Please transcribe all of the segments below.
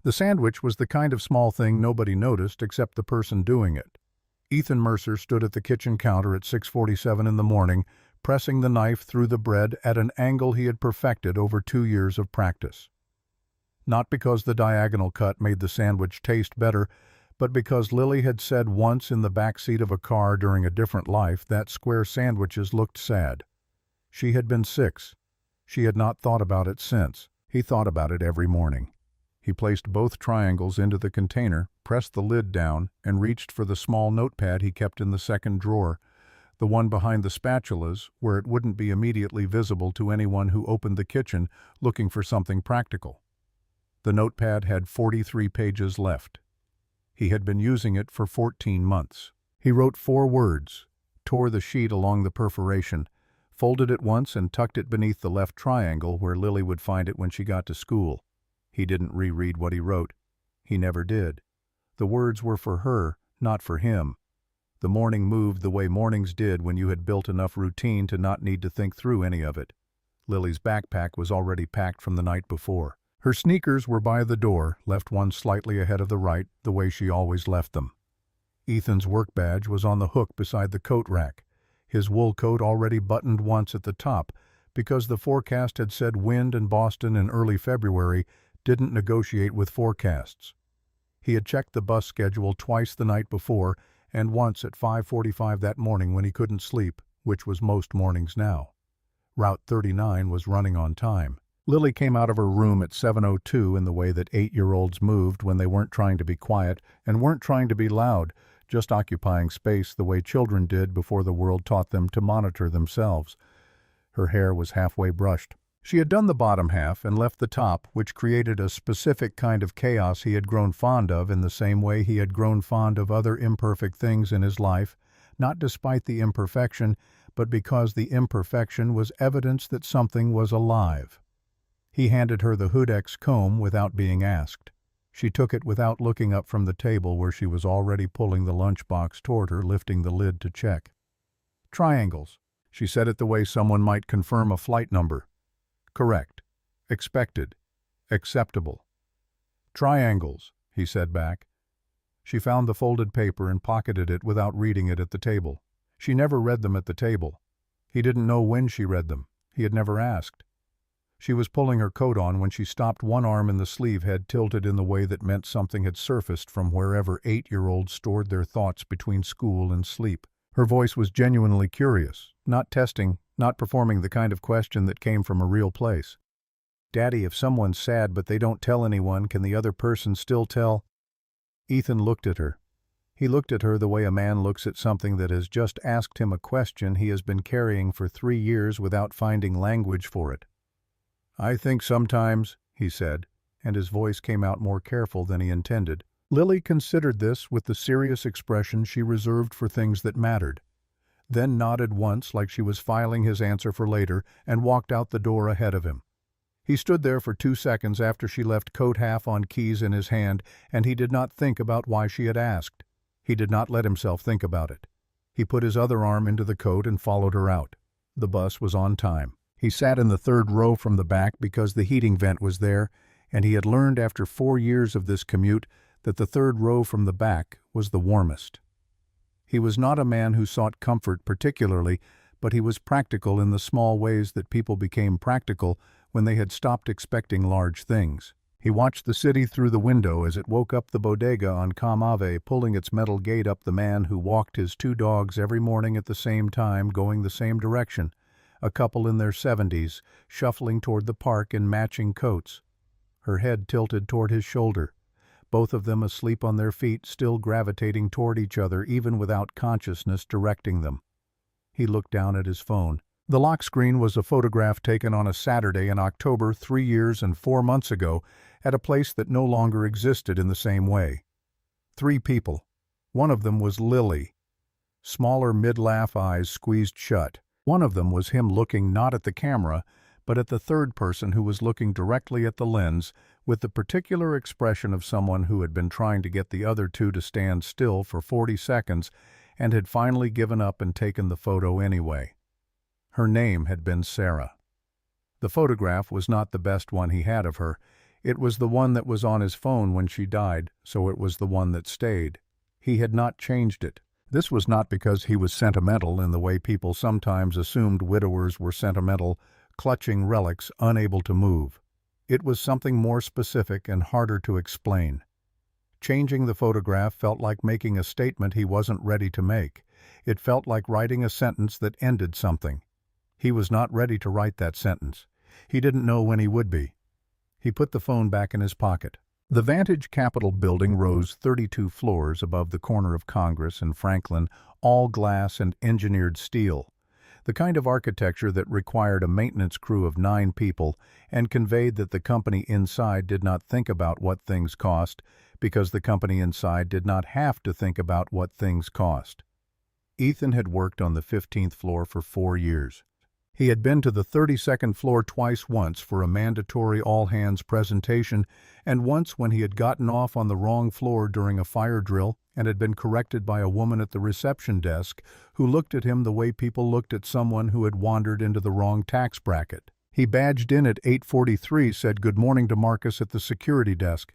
The sandwich was the kind of small thing nobody noticed except the person doing it. Ethan Mercer stood at the kitchen counter at 6:47 in the morning, pressing the knife through the bread at an angle he had perfected over 2 years of practice. Not because the diagonal cut made the sandwich taste better, but because Lily had said once in the back seat of a car during a different life that square sandwiches looked sad. She had been 6. She had not thought about it since. He thought about it every morning. He placed both triangles into the container, pressed the lid down, and reached for the small notepad he kept in the second drawer, the one behind the spatulas, where it wouldn't be immediately visible to anyone who opened the kitchen looking for something practical. The notepad had 43 pages left. He had been using it for 14 months. He wrote 4 words, tore the sheet along the perforation, folded it once and tucked it beneath the left triangle where Lily would find it when she got to school. He didn't reread what he wrote. He never did. The words were for her, not for him. The morning moved the way mornings did when you had built enough routine to not need to think through any of it. Lily's backpack was already packed from the night before. Her sneakers were by the door, left one slightly ahead of the right, the way she always left them. Ethan's work badge was on the hook beside the coat rack, his wool coat already buttoned once at the top, because the forecast had said wind in Boston in early February didn't negotiate with forecasts. He had checked the bus schedule twice the night before, and once at 5:45 that morning when he couldn't sleep, which was most mornings now. Route 39 was running on time. Lily came out of her room at 7:02 in the way that 8-year-olds moved when they weren't trying to be quiet and weren't trying to be loud, just occupying space the way children did before the world taught them to monitor themselves. Her hair was halfway brushed. She had done the bottom half and left the top, which created a specific kind of chaos he had grown fond of in the same way he had grown fond of other imperfect things in his life, not despite the imperfection, but because the imperfection was evidence that something was alive. He handed her the Hudex comb without being asked. She took it without looking up from the table where she was already pulling the lunchbox toward her, lifting the lid to check. Triangles. She said it the way someone might confirm a flight number. Correct. Expected. Acceptable. Triangles, he said back. She found the folded paper and pocketed it without reading it at the table. She never read them at the table. He didn't know when she read them. He had never asked. She was pulling her coat on when she stopped, one arm in the sleeve head tilted in the way that meant something had surfaced from wherever 8-year-olds stored their thoughts between school and sleep. Her voice was genuinely curious, not testing, not performing the kind of question that came from a real place. Daddy, if someone's sad but they don't tell anyone, can the other person still tell? Ethan looked at her. He looked at her the way a man looks at something that has just asked him a question he has been carrying for 3 years without finding language for it. I think sometimes, he said, and his voice came out more careful than he intended. Lily considered this with the serious expression she reserved for things that mattered, then nodded once like she was filing his answer for later and walked out the door ahead of him. He stood there for 2 seconds after she left, coat half on, keys in his hand, and he did not think about why she had asked. He did not let himself think about it. He put his other arm into the coat and followed her out. The bus was on time. He sat in the 3rd row from the back because the heating vent was there, and he had learned after 4 years of this commute that the 3rd row from the back was the warmest. He was not a man who sought comfort particularly, but he was practical in the small ways that people became practical when they had stopped expecting large things. He watched the city through the window as it woke up the bodega on Com Ave, pulling its metal gate up the man who walked his 2 dogs every morning at the same time, going the same direction. A couple in their 70s, shuffling toward the park in matching coats. Her head tilted toward his shoulder. Both of them asleep on their feet, still gravitating toward each other even without consciousness directing them. He looked down at his phone. The lock screen was a photograph taken on a Saturday in October 3 years and 4 months ago at a place that no longer existed in the same way. 3 people. One of them was Lily. Smaller mid-laugh eyes squeezed shut. One of them was him looking not at the camera, but at the third person who was looking directly at the lens with the particular expression of someone who had been trying to get the other 2 to stand still for 40 seconds and had finally given up and taken the photo anyway. Her name had been Sarah. The photograph was not the best one he had of her. It was the one that was on his phone when she died, so it was the one that stayed. He had not changed it. This was not because he was sentimental in the way people sometimes assumed widowers were sentimental, clutching relics unable to move. It was something more specific and harder to explain. Changing the photograph felt like making a statement he wasn't ready to make. It felt like writing a sentence that ended something. He was not ready to write that sentence. He didn't know when he would be. He put the phone back in his pocket. The Vantage Capitol building rose 32 floors above the corner of Congress and Franklin, all glass and engineered steel. The kind of architecture that required a maintenance crew of 9 people and conveyed that the company inside did not think about what things cost because the company inside did not have to think about what things cost. Ethan had worked on the 15th floor for 4 years. He had been to the 32nd floor twice, once for a mandatory all-hands presentation and once when he had gotten off on the wrong floor during a fire drill and had been corrected by a woman at the reception desk who looked at him the way people looked at someone who had wandered into the wrong tax bracket. He badged in at 8:43, said good morning to Marcus at the security desk.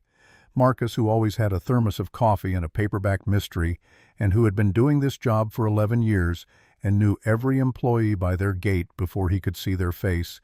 Marcus, who always had a thermos of coffee and a paperback mystery, and who had been doing this job for 11 years, and knew every employee by their gait before he could see their face,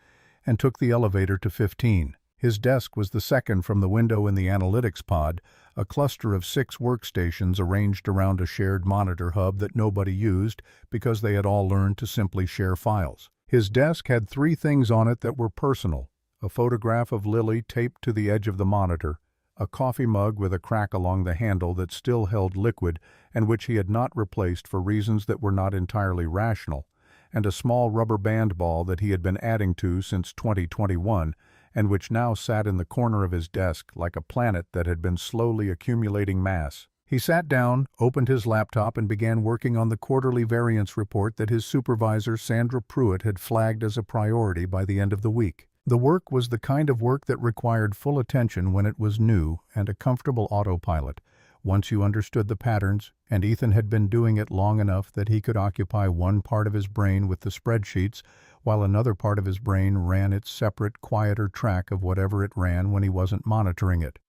and took the elevator to 15. His desk was the second from the window in the analytics pod, a cluster of 6 workstations arranged around a shared monitor hub that nobody used because they had all learned to simply share files. His desk had 3 things on it that were personal: a photograph of Lily taped to the edge of the monitor, a coffee mug with a crack along the handle that still held liquid and which he had not replaced for reasons that were not entirely rational, and a small rubber band ball that he had been adding to since 2021 and which now sat in the corner of his desk like a planet that had been slowly accumulating mass. He sat down, opened his laptop, and began working on the quarterly variance report that his supervisor, Sandra Pruitt, had flagged as a priority by the end of the week. The work was the kind of work that required full attention when it was new and a comfortable autopilot, once you understood the patterns, and Ethan had been doing it long enough that he could occupy one part of his brain with the spreadsheets, while another part of his brain ran its separate, quieter track of whatever it ran when he wasn't monitoring it.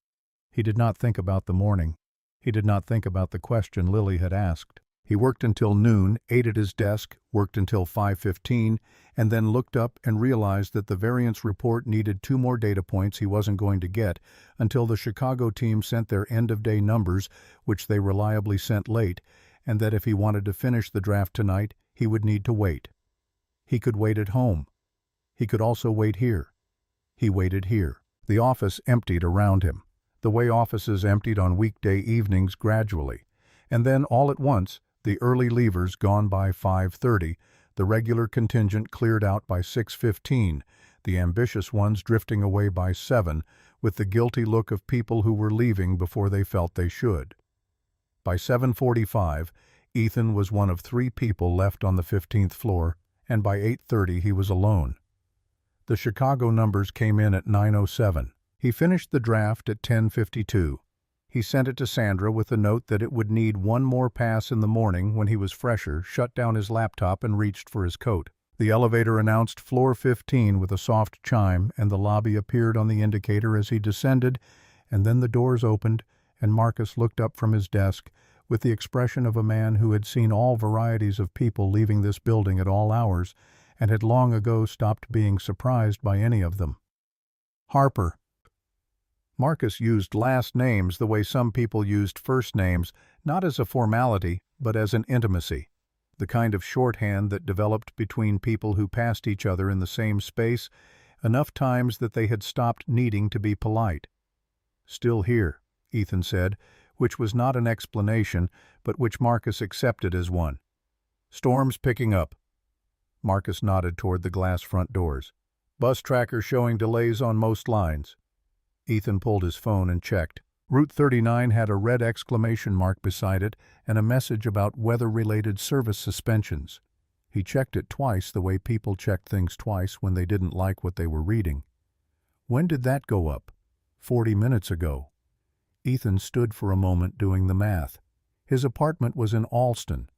He did not think about the morning. He did not think about the question Lily had asked. He worked until noon, ate at his desk, worked until 5:15, and then looked up and realized that the variance report needed 2 more data points he wasn't going to get until the Chicago team sent their end-of-day numbers, which they reliably sent late, and that if he wanted to finish the draft tonight, he would need to wait. He could wait at home. He could also wait here. He waited here. The office emptied around him, the way offices emptied on weekday evenings gradually, and then all at once, the early leavers gone by 5:30, the regular contingent cleared out by 6:15, the ambitious ones drifting away by 7, with the guilty look of people who were leaving before they felt they should. By 7:45, Ethan was one of 3 people left on the 15th floor, and by 8:30 he was alone. The Chicago numbers came in at 9:07. He finished the draft at 10:52. He sent it to Sandra with a note that it would need 1 more pass in the morning when he was fresher, shut down his laptop, and reached for his coat. The elevator announced floor 15 with a soft chime, and the lobby appeared on the indicator as he descended, and then the doors opened, and Marcus looked up from his desk with the expression of a man who had seen all varieties of people leaving this building at all hours and had long ago stopped being surprised by any of them. Harper. Marcus used last names the way some people used first names, not as a formality, but as an intimacy, the kind of shorthand that developed between people who passed each other in the same space enough times that they had stopped needing to be polite. "Still here," Ethan said, which was not an explanation, but which Marcus accepted as one. "Storm's picking up." Marcus nodded toward the glass front doors. "Bus tracker showing delays on most lines." Ethan pulled his phone and checked. Route 39 had a red exclamation mark beside it and a message about weather-related service suspensions. He checked it twice the way people checked things twice when they didn't like what they were reading. When did that go up? 40 minutes ago. Ethan stood for a moment doing the math. His apartment was in Alston.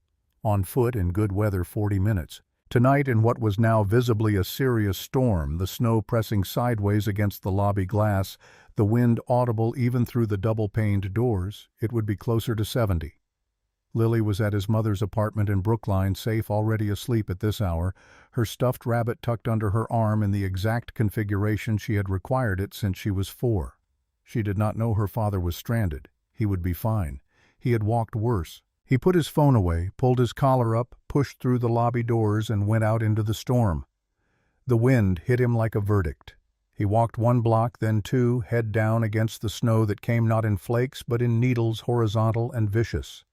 On foot in good weather 40 minutes. Tonight, in what was now visibly a serious storm, the snow pressing sideways against the lobby glass, the wind audible even through the double-paned doors, it would be closer to 70. Lily was at his mother's apartment in Brookline, safe, already asleep at this hour, her stuffed rabbit tucked under her arm in the exact configuration she had required it since she was 4. She did not know her father was stranded. He would be fine. He had walked worse. He put his phone away, pulled his collar up, pushed through the lobby doors, and went out into the storm. The wind hit him like a verdict. He walked 1 block, then 2, head down against the snow that came not in flakes but in needles, horizontal and vicious.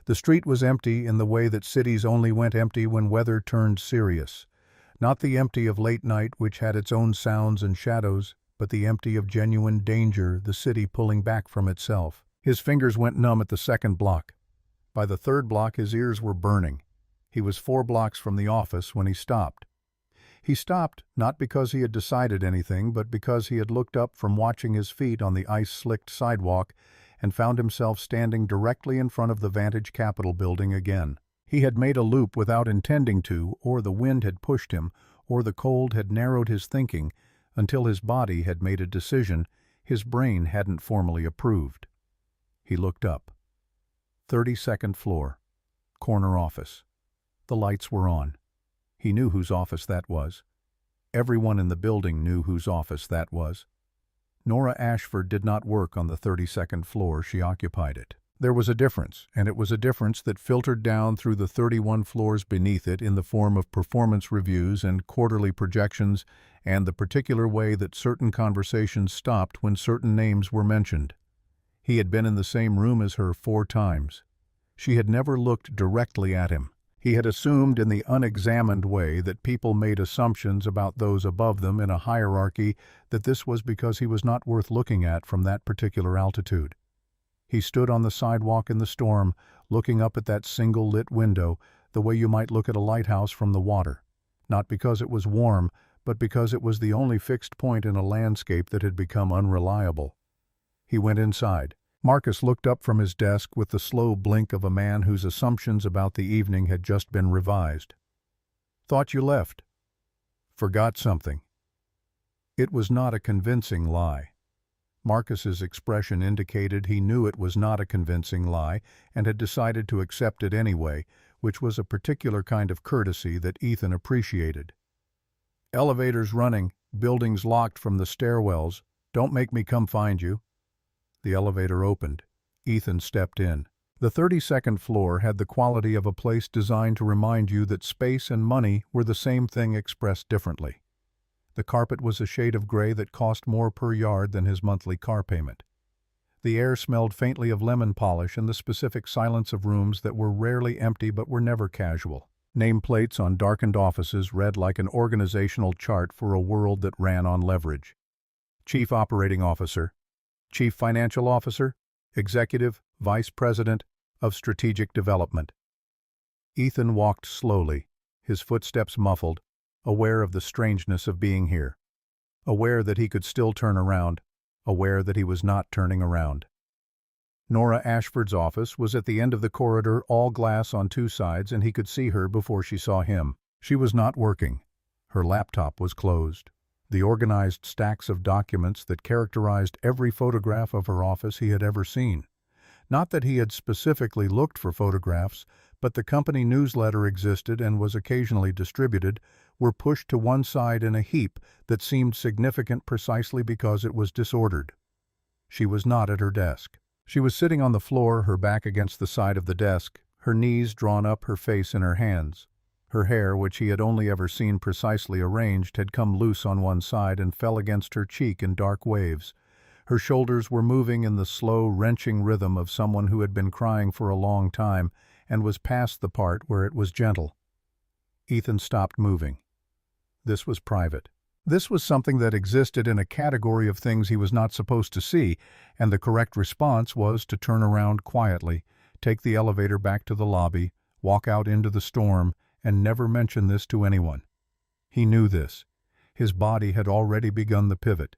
The street was empty in the way that cities only went empty when weather turned serious. Not the empty of late night, which had its own sounds and shadows, but the empty of genuine danger, the city pulling back from itself. His fingers went numb at the 2nd block. By the 3rd block his ears were burning. He was 4 blocks from the office when he stopped. He stopped not because he had decided anything, but because he had looked up from watching his feet on the ice-slicked sidewalk and found himself standing directly in front of the Vantage Capitol building again. He had made a loop without intending to, or the wind had pushed him, or the cold had narrowed his thinking, until his body had made a decision his brain hadn't formally approved. He looked up. 32nd floor. Corner office. The lights were on. He knew whose office that was. Everyone in the building knew whose office that was. Nora Ashford did not work on the 32nd floor, she occupied it. There was a difference, and it was a difference that filtered down through the 31 floors beneath it in the form of performance reviews and quarterly projections and the particular way that certain conversations stopped when certain names were mentioned. He had been in the same room as her 4 times. She had never looked directly at him. He had assumed in the unexamined way that people made assumptions about those above them in a hierarchy, that this was because he was not worth looking at from that particular altitude. He stood on the sidewalk in the storm, looking up at that single lit window, the way you might look at a lighthouse from the water. Not because it was warm, but because it was the only fixed point in a landscape that had become unreliable. He went inside. Marcus looked up from his desk with the slow blink of a man whose assumptions about the evening had just been revised. "Thought you left." "Forgot something." It was not a convincing lie. Marcus's expression indicated he knew it was not a convincing lie and had decided to accept it anyway, which was a particular kind of courtesy that Ethan appreciated. "Elevators running, buildings locked from the stairwells. Don't make me come find you." The elevator opened. Ethan stepped in. The 32nd floor had the quality of a place designed to remind you that space and money were the same thing expressed differently. The carpet was a shade of gray that cost more per yard than his monthly car payment. The air smelled faintly of lemon polish and the specific silence of rooms that were rarely empty but were never casual. Nameplates on darkened offices read like an organizational chart for a world that ran on leverage. Chief Operating Officer, Chief Financial Officer, Executive Vice President of Strategic Development. Ethan walked slowly, his footsteps muffled, aware of the strangeness of being here, aware that he could still turn around, aware that he was not turning around. Nora Ashford's office was at the end of the corridor, all glass on 2 sides, and he could see her before she saw him. She was not working. Her laptop was closed. The organized stacks of documents that characterized every photograph of her office he had ever seen. Not that he had specifically looked for photographs, but the company newsletter existed and was occasionally distributed, were pushed to one side in a heap that seemed significant precisely because it was disordered. She was not at her desk. She was sitting on the floor, her back against the side of the desk, her knees drawn up, her face in her hands. Her hair, which he had only ever seen precisely arranged, had come loose on one side and fell against her cheek in dark waves. Her shoulders were moving in the slow, wrenching rhythm of someone who had been crying for a long time and was past the part where it was gentle. Ethan stopped moving. This was private. This was something that existed in a category of things he was not supposed to see, and the correct response was to turn around quietly, take the elevator back to the lobby, walk out into the storm, and never mention this to anyone. He knew this. His body had already begun the pivot.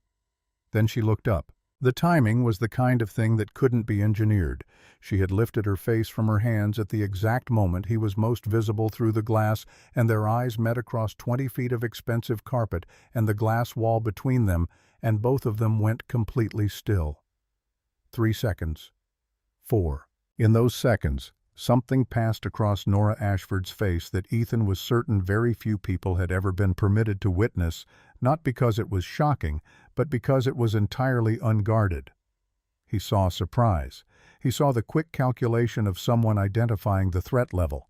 Then she looked up. The timing was the kind of thing that couldn't be engineered. She had lifted her face from her hands at the exact moment he was most visible through the glass, and their eyes met across 20 feet of expensive carpet and the glass wall between them, and both of them went completely still. 3 seconds. 4. In those seconds, something passed across Nora Ashford's face that Ethan was certain very few people had ever been permitted to witness, not because it was shocking, but because it was entirely unguarded. He saw surprise. He saw the quick calculation of someone identifying the threat level.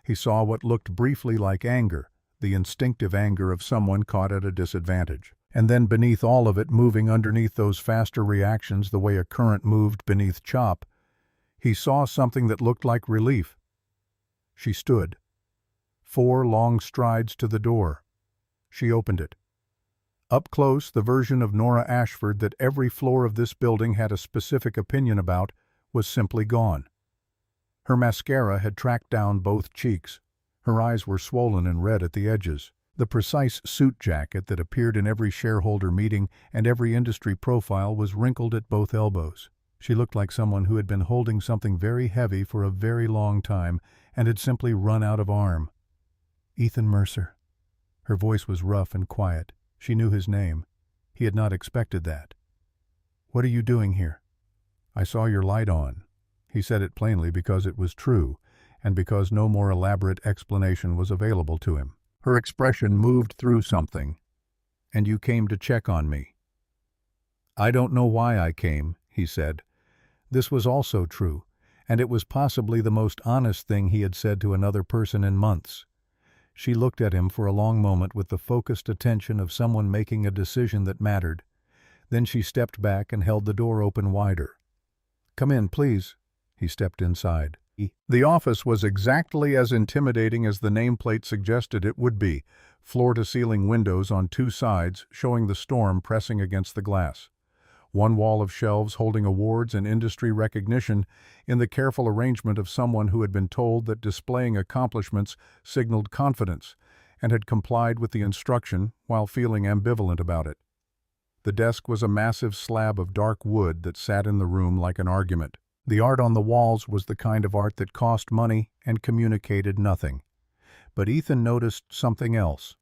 He saw what looked briefly like anger, the instinctive anger of someone caught at a disadvantage. And then beneath all of it, moving underneath those faster reactions the way a current moved beneath chop, he saw something that looked like relief. She stood. 4 long strides to the door. She opened it. Up close, the version of Nora Ashford that every floor of this building had a specific opinion about was simply gone. Her mascara had tracked down both cheeks. Her eyes were swollen and red at the edges. The precise suit jacket that appeared in every shareholder meeting and every industry profile was wrinkled at both elbows. She looked like someone who had been holding something very heavy for a very long time and had simply run out of arm. Ethan Mercer. Her voice was rough and quiet. She knew his name. He had not expected that. "What are you doing here?" "I saw your light on." He said it plainly because it was true, and because no more elaborate explanation was available to him. Her expression moved through something. "And you came to check on me." "I don't know why I came," he said. This was also true, and it was possibly the most honest thing he had said to another person in months. She looked at him for a long moment with the focused attention of someone making a decision that mattered. Then she stepped back and held the door open wider. "Come in, please." He stepped inside. The office was exactly as intimidating as the nameplate suggested it would be, floor-to-ceiling windows on 2 sides showing the storm pressing against the glass. One wall of shelves holding awards and industry recognition in the careful arrangement of someone who had been told that displaying accomplishments signaled confidence and had complied with the instruction while feeling ambivalent about it. The desk was a massive slab of dark wood that sat in the room like an argument. The art on the walls was the kind of art that cost money and communicated nothing. But Ethan noticed something else.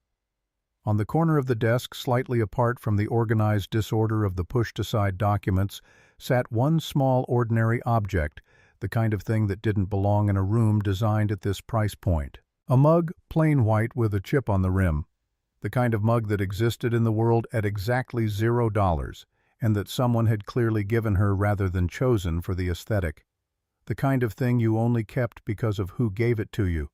On the corner of the desk, slightly apart from the organized disorder of the pushed-aside documents, sat one small ordinary object, the kind of thing that didn't belong in a room designed at this price point. A mug, plain white with a chip on the rim. The kind of mug that existed in the world at exactly $0, and that someone had clearly given her rather than chosen for the aesthetic. The kind of thing you only kept because of who gave it to you.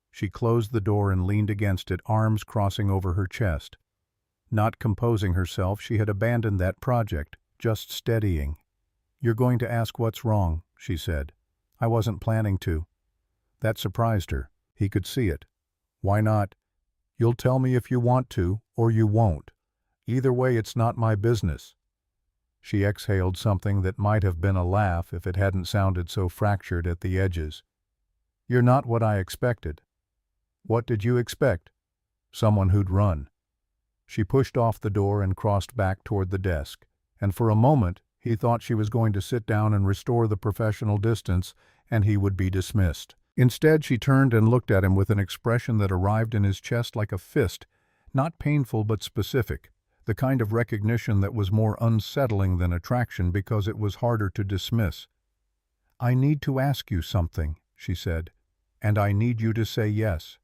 She closed the door and leaned against it, arms crossing over her chest. Not composing herself, she had abandoned that project, just steadying. "You're going to ask what's wrong," she said. "I wasn't planning to." That surprised her. He could see it. "Why not?" "You'll tell me if you want to, or you won't. Either way, it's not my business." She exhaled something that might have been a laugh if it hadn't sounded so fractured at the edges. "You're not what I expected." "What did you expect?" "Someone who'd run." She pushed off the door and crossed back toward the desk, and for a moment he thought she was going to sit down and restore the professional distance, and he would be dismissed. Instead, she turned and looked at him with an expression that arrived in his chest like a fist, not painful but specific, the kind of recognition that was more unsettling than attraction because it was harder to dismiss. "I need to ask you something," she said, "and I need you to say yes."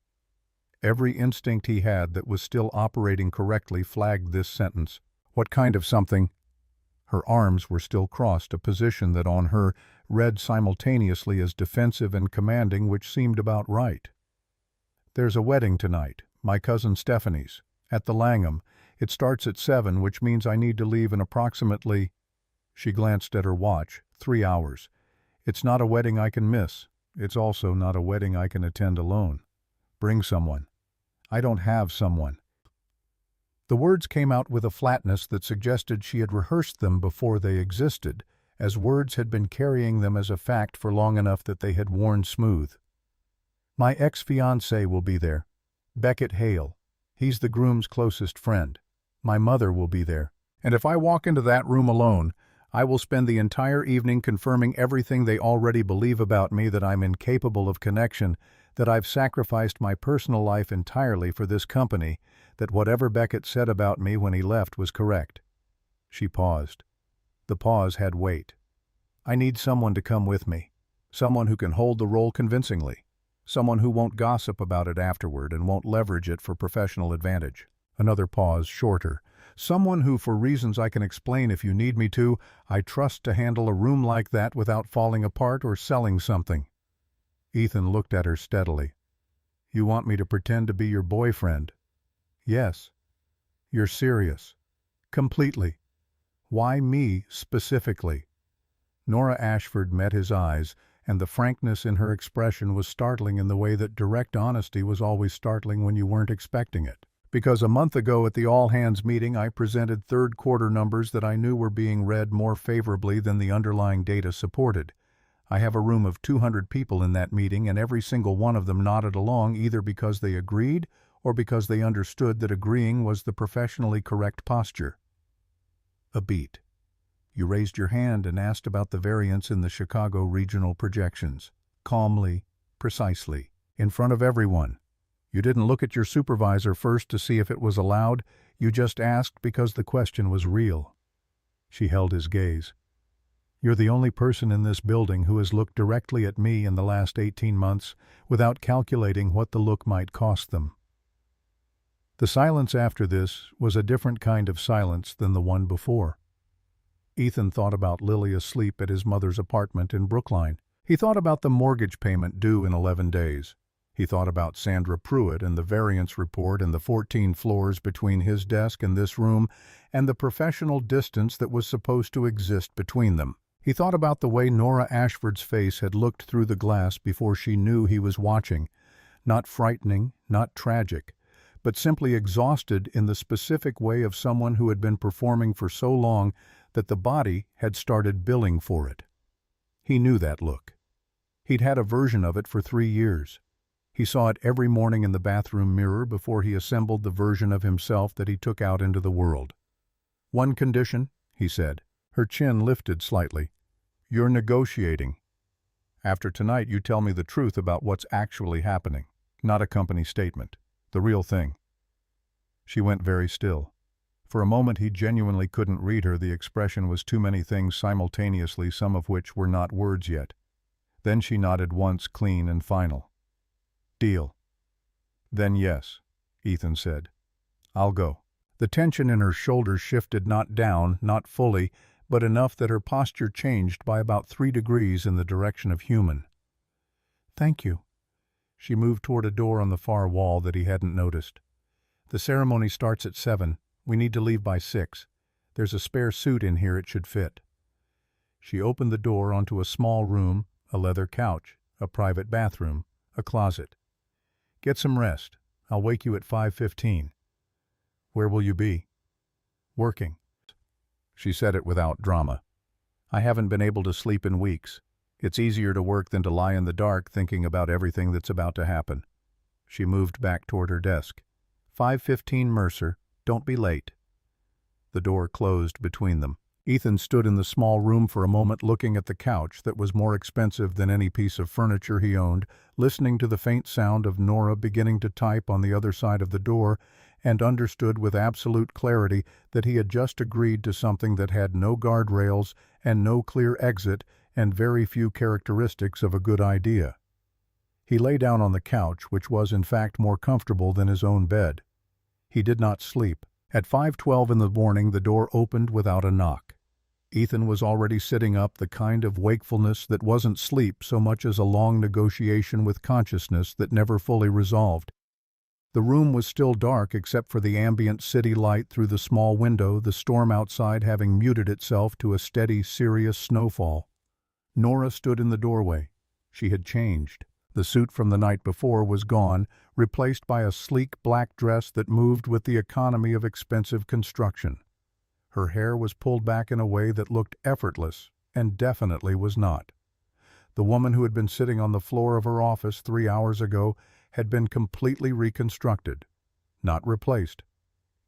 Every instinct he had that was still operating correctly flagged this sentence. "What kind of something?" Her arms were still crossed, a position that on her read simultaneously as defensive and commanding, which seemed about right. "There's a wedding tonight, my cousin Stephanie's, at the Langham. It starts at 7, which means I need to leave in approximately—" She glanced at her watch. 3 hours. "It's not a wedding I can miss. It's also not a wedding I can attend alone. Bring someone." "I don't have someone." The words came out with a flatness that suggested she had rehearsed them before they existed, as words had been carrying them as a fact for long enough that they had worn smooth. "My ex-fiancé will be there. Beckett Hale. He's the groom's closest friend. My mother will be there. And if I walk into that room alone, I will spend the entire evening confirming everything they already believe about me, that I'm incapable of connection, that I've sacrificed my personal life entirely for this company, that whatever Beckett said about me when he left was correct." She paused. The pause had weight. "I need someone to come with me. Someone who can hold the role convincingly. Someone who won't gossip about it afterward and won't leverage it for professional advantage." Another pause, shorter. "Someone who, for reasons I can explain if you need me to, I trust to handle a room like that without falling apart or selling something." Ethan looked at her steadily. "You want me to pretend to be your boyfriend?" "Yes." "You're serious?" "Completely." "Why me, specifically?" Nora Ashford met his eyes, and the frankness in her expression was startling in the way that direct honesty was always startling when you weren't expecting it. "Because a month ago at the all-hands meeting I presented third-quarter numbers that I knew were being read more favorably than the underlying data supported. I have a room of 200 people in that meeting, and every single one of them nodded along, either because they agreed or because they understood that agreeing was the professionally correct posture." A beat. "You raised your hand and asked about the variance in the Chicago regional projections. Calmly, precisely, in front of everyone. You didn't look at your supervisor first to see if it was allowed, you just asked because the question was real." She held his gaze. "You're the only person in this building who has looked directly at me in the last 18 months without calculating what the look might cost them." The silence after this was a different kind of silence than the one before. Ethan thought about Lily asleep at his mother's apartment in Brookline. He thought about the mortgage payment due in 11 days. He thought about Sandra Pruitt and the variance report and the 14 floors between his desk and this room and the professional distance that was supposed to exist between them. He thought about the way Nora Ashford's face had looked through the glass before she knew he was watching. Not frightening, not tragic, but simply exhausted in the specific way of someone who had been performing for so long that the body had started billing for it. He knew that look. He'd had a version of it for 3 years. He saw it every morning in the bathroom mirror before he assembled the version of himself that he took out into the world. "One condition," he said. Her chin lifted slightly. "You're negotiating. After tonight you tell me the truth about what's actually happening, not a company statement. The real thing." She went very still. For a moment he genuinely couldn't read her. The expression was too many things simultaneously, some of which were not words yet. Then she nodded once, clean and final. "Deal." "Then yes," Ethan said. "I'll go." The tension in her shoulders shifted, not down, not fully, but enough that her posture changed by about 3 degrees in the direction of human. "Thank you." She moved toward a door on the far wall that he hadn't noticed. "The ceremony starts at 7. We need to leave by 6. There's a spare suit in here, it should fit." She opened the door onto a small room, a leather couch, a private bathroom, a closet. "Get some rest. I'll wake you at 5:15. "Where will you be?" "Working." She said it without drama. "I haven't been able to sleep in weeks. It's easier to work than to lie in the dark thinking about everything that's about to happen." She moved back toward her desk. 5:15 Mercer. Don't be late." The door closed between them. Ethan stood in the small room for a moment, looking at the couch that was more expensive than any piece of furniture he owned, listening to the faint sound of Nora beginning to type on the other side of the door, and understood with absolute clarity that he had just agreed to something that had no guardrails and no clear exit and very few characteristics of a good idea. He lay down on the couch, which was in fact more comfortable than his own bed. He did not sleep. At 5:12 in the morning the door opened without a knock. Ethan was already sitting up, the kind of wakefulness that wasn't sleep so much as a long negotiation with consciousness that never fully resolved. The room was still dark except for the ambient city light through the small window, the storm outside having muted itself to a steady, serious snowfall. Nora stood in the doorway. She had changed. The suit from the night before was gone, replaced by a sleek black dress that moved with the economy of expensive construction. Her hair was pulled back in a way that looked effortless and definitely was not. The woman who had been sitting on the floor of her office 3 hours ago had been completely reconstructed, not replaced.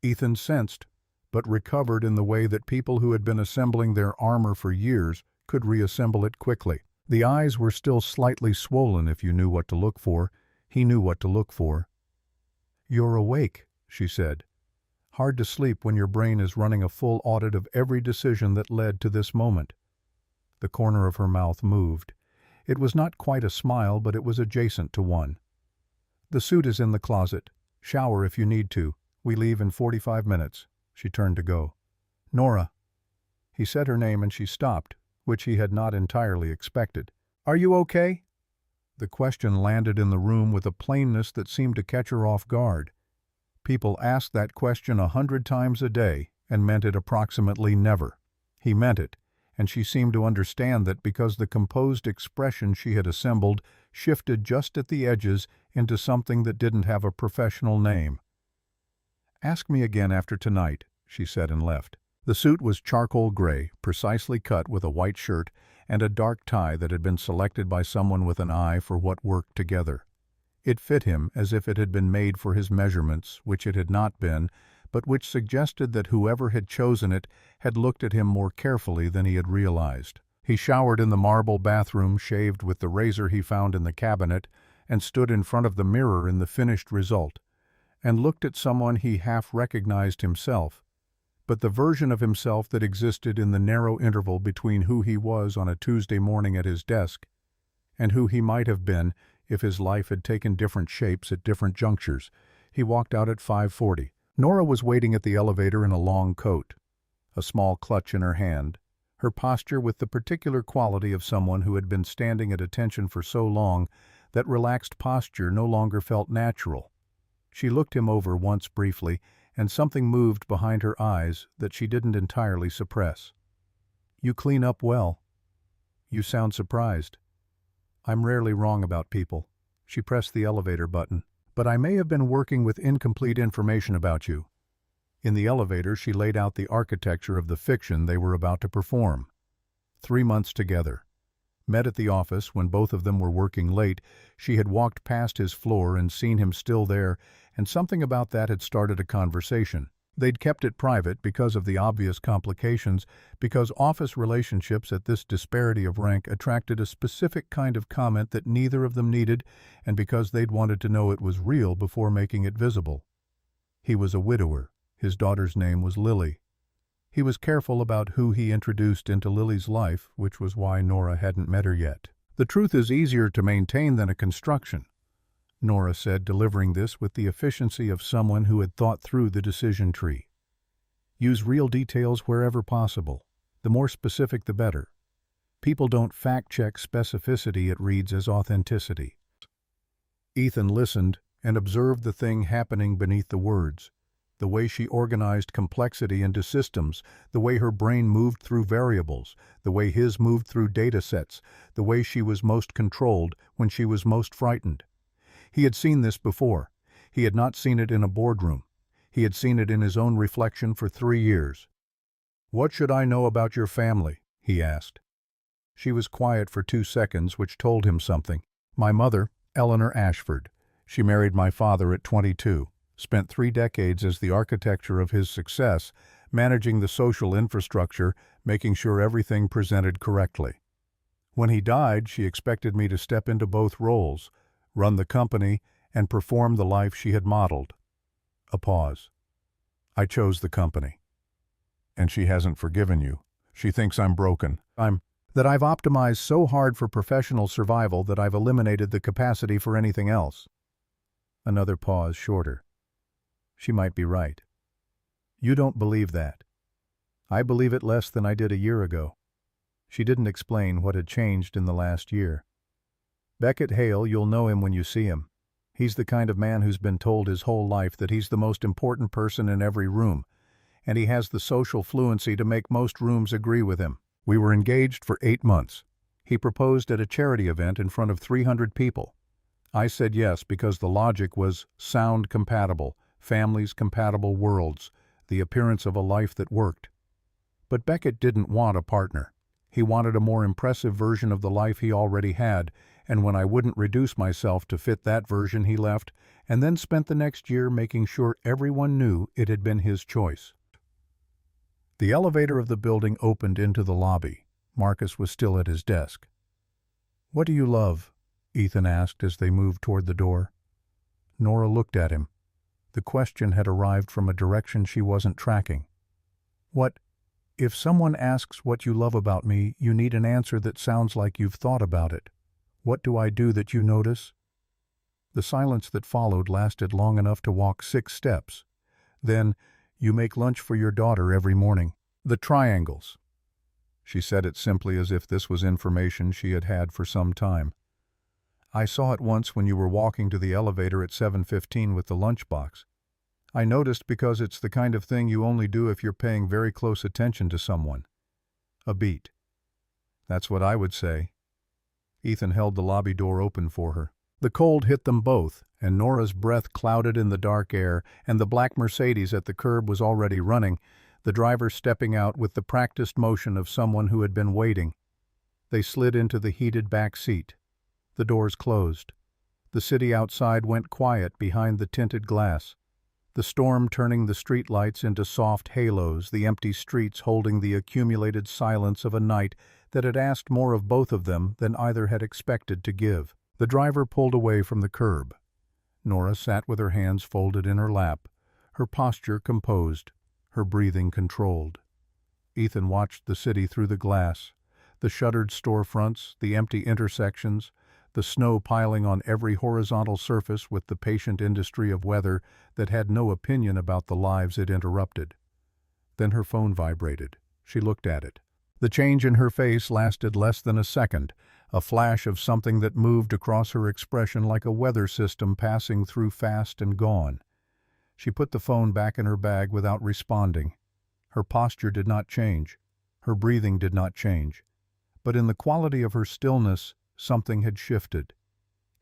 Ethan sensed, but recovered in the way that people who had been assembling their armor for years could reassemble it quickly. The eyes were still slightly swollen if you knew what to look for. He knew what to look for. "You're awake," she said. "Hard to sleep when your brain is running a full audit of every decision that led to this moment." The corner of her mouth moved. It was not quite a smile, but it was adjacent to one. "The suit is in the closet. Shower if you need to. We leave in 45 minutes. She turned to go. "Nora." He said her name and she stopped, which he had not entirely expected. "Are you okay?" The question landed in the room with a plainness that seemed to catch her off guard. People asked that question 100 times a day and meant it approximately never. He meant it, and she seemed to understand that because the composed expression she had assembled shifted just at the edges into something that didn't have a professional name. "Ask me again after tonight," she said and left. The suit was charcoal gray, precisely cut with a white shirt and a dark tie that had been selected by someone with an eye for what worked together. It fit him as if it had been made for his measurements, which it had not been, but which suggested that whoever had chosen it had looked at him more carefully than he had realized. He showered in the marble bathroom, shaved with the razor he found in the cabinet, and stood in front of the mirror in the finished result, and looked at someone he half recognized himself, but the version of himself that existed in the narrow interval between who he was on a Tuesday morning at his desk and who he might have been if his life had taken different shapes at different junctures. He walked out at 5:40. Nora was waiting at the elevator in a long coat, a small clutch in her hand, her posture with the particular quality of someone who had been standing at attention for so long that relaxed posture no longer felt natural. She looked him over once briefly, and something moved behind her eyes that she didn't entirely suppress. "You clean up well. You sound surprised." "I'm rarely wrong about people." She pressed the elevator button. "But I may have been working with incomplete information about you." In the elevator, she laid out the architecture of the fiction they were about to perform. 3 months together. Met at the office when both of them were working late. She had walked past his floor and seen him still there, and something about that had started a conversation. They'd kept it private because of the obvious complications, because office relationships at this disparity of rank attracted a specific kind of comment that neither of them needed, and because they'd wanted to know it was real before making it visible. He was a widower. His daughter's name was Lily. He was careful about who he introduced into Lily's life, which was why Nora hadn't met her yet. "The truth is easier to maintain than a construction," Nora said, delivering this with the efficiency of someone who had thought through the decision tree. "Use real details wherever possible. The more specific, the better. People don't fact-check specificity, it reads as authenticity." Ethan listened and observed the thing happening beneath the words. The way she organized complexity into systems, the way her brain moved through variables, the way his moved through data sets, the way she was most controlled when she was most frightened. He had seen this before. He had not seen it in a boardroom. He had seen it in his own reflection for 3 years. "What should I know about your family?" he asked. She was quiet for 2 seconds, which told him something. "My mother, Eleanor Ashford. She married my father at 22. Spent 3 decades as the architecture of his success, managing the social infrastructure, making sure everything presented correctly. When he died, she expected me to step into both roles, run the company, and perform the life she had modeled." A pause. "I chose the company." "And she hasn't forgiven you. She thinks I'm broken. That I've optimized so hard for professional survival that I've eliminated the capacity for anything else." Another pause, shorter. "She might be right." "You don't believe that." "I believe it less than I did a year ago." She didn't explain what had changed in the last year. "Beckett Hale, you'll know him when you see him. He's the kind of man who's been told his whole life that he's the most important person in every room, and he has the social fluency to make most rooms agree with him. We were engaged for 8 months. He proposed at a charity event in front of 300 people. I said yes because the logic was sound compatible, families compatible worlds, the appearance of a life that worked. But Beckett didn't want a partner. He wanted a more impressive version of the life he already had, and when I wouldn't reduce myself to fit that version, he left, and then spent the next year making sure everyone knew it had been his choice. The elevator of the building opened into the lobby. Marcus was still at his desk. "What do you love?" Ethan asked as they moved toward the door. Nora looked at him. The question had arrived from a direction she wasn't tracking. "What? If someone asks what you love about me, you need an answer that sounds like you've thought about it. What do I do that you notice?" The silence that followed lasted long enough to walk 6 steps. Then, "You make lunch for your daughter every morning." "The triangles." She said it simply as if this was information she had had for some time. "I saw it once when you were walking to the elevator at 7:15 with the lunchbox. I noticed because it's the kind of thing you only do if you're paying very close attention to someone." A beat. "That's what I would say." Ethan held the lobby door open for her. The cold hit them both, and Nora's breath clouded in the dark air, and the black Mercedes at the curb was already running, the driver stepping out with the practiced motion of someone who had been waiting. They slid into the heated back seat. The doors closed. The city outside went quiet behind the tinted glass. The storm turning the streetlights into soft halos, the empty streets holding the accumulated silence of a night that had asked more of both of them than either had expected to give. The driver pulled away from the curb. Nora sat with her hands folded in her lap, her posture composed, her breathing controlled. Ethan watched the city through the glass, the shuttered storefronts, the empty intersections, the snow piling on every horizontal surface with the patient industry of weather that had no opinion about the lives it interrupted. Then her phone vibrated. She looked at it. The change in her face lasted less than a second, a flash of something that moved across her expression like a weather system passing through fast and gone. She put the phone back in her bag without responding. Her posture did not change. Her breathing did not change. But in the quality of her stillness, something had shifted.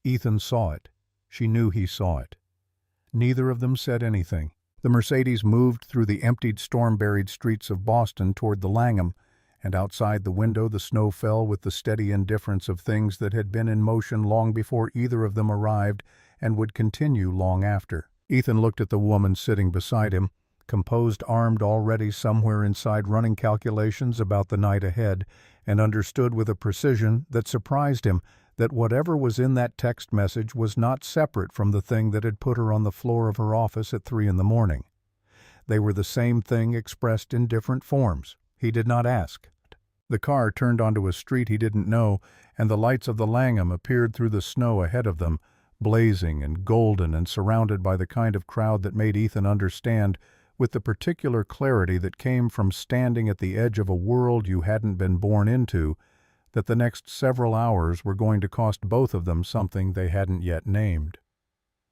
Ethan saw it. She knew he saw it. Neither of them said anything. The Mercedes moved through the emptied, storm-buried streets of Boston toward the Langham, and outside the window the snow fell with the steady indifference of things that had been in motion long before either of them arrived and would continue long after. Ethan looked at the woman sitting beside him, composed, armed already somewhere inside running calculations about the night ahead, and understood with a precision that surprised him that whatever was in that text message was not separate from the thing that had put her on the floor of her office at 3 in the morning. They were the same thing expressed in different forms. He did not ask. The car turned onto a street he didn't know, and the lights of the Langham appeared through the snow ahead of them, blazing and golden and surrounded by the kind of crowd that made Ethan understand, with the particular clarity that came from standing at the edge of a world you hadn't been born into, that the next several hours were going to cost both of them something they hadn't yet named.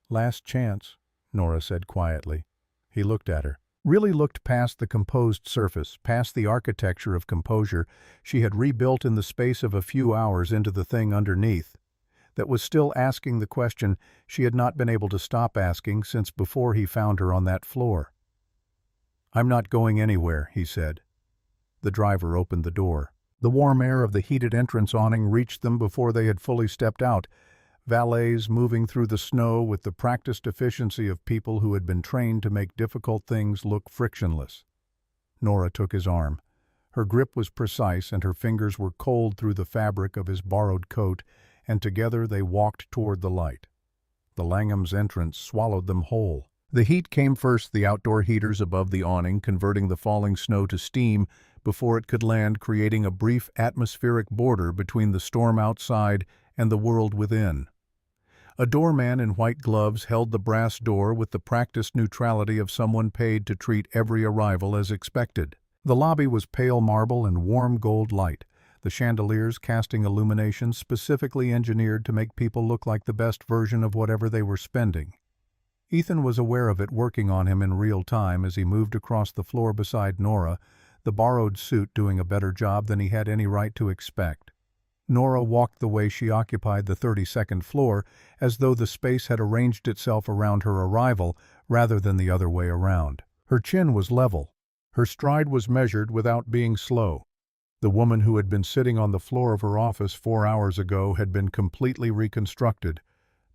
"Last chance," Nora said quietly. He looked at her. Really looked past the composed surface, past the architecture of composure she had rebuilt in the space of a few hours into the thing underneath, that was still asking the question she had not been able to stop asking since before he found her on that floor. "I'm not going anywhere," he said. The driver opened the door. The warm air of the heated entrance awning reached them before they had fully stepped out, valets moving through the snow with the practiced efficiency of people who had been trained to make difficult things look frictionless. Nora took his arm. Her grip was precise and her fingers were cold through the fabric of his borrowed coat, and together they walked toward the light. The Langham's entrance swallowed them whole. The heat came first, the outdoor heaters above the awning converting the falling snow to steam before it could land, creating a brief atmospheric border between the storm outside and the world within. A doorman in white gloves held the brass door with the practiced neutrality of someone paid to treat every arrival as expected. The lobby was pale marble and warm gold light, the chandeliers casting illuminations specifically engineered to make people look like the best version of whatever they were spending. Ethan was aware of it working on him in real time as he moved across the floor beside Nora, the borrowed suit doing a better job than he had any right to expect. Nora walked the way she occupied the 32nd floor, as though the space had arranged itself around her arrival rather than the other way around. Her chin was level. Her stride was measured without being slow. The woman who had been sitting on the floor of her office 4 hours ago had been completely reconstructed,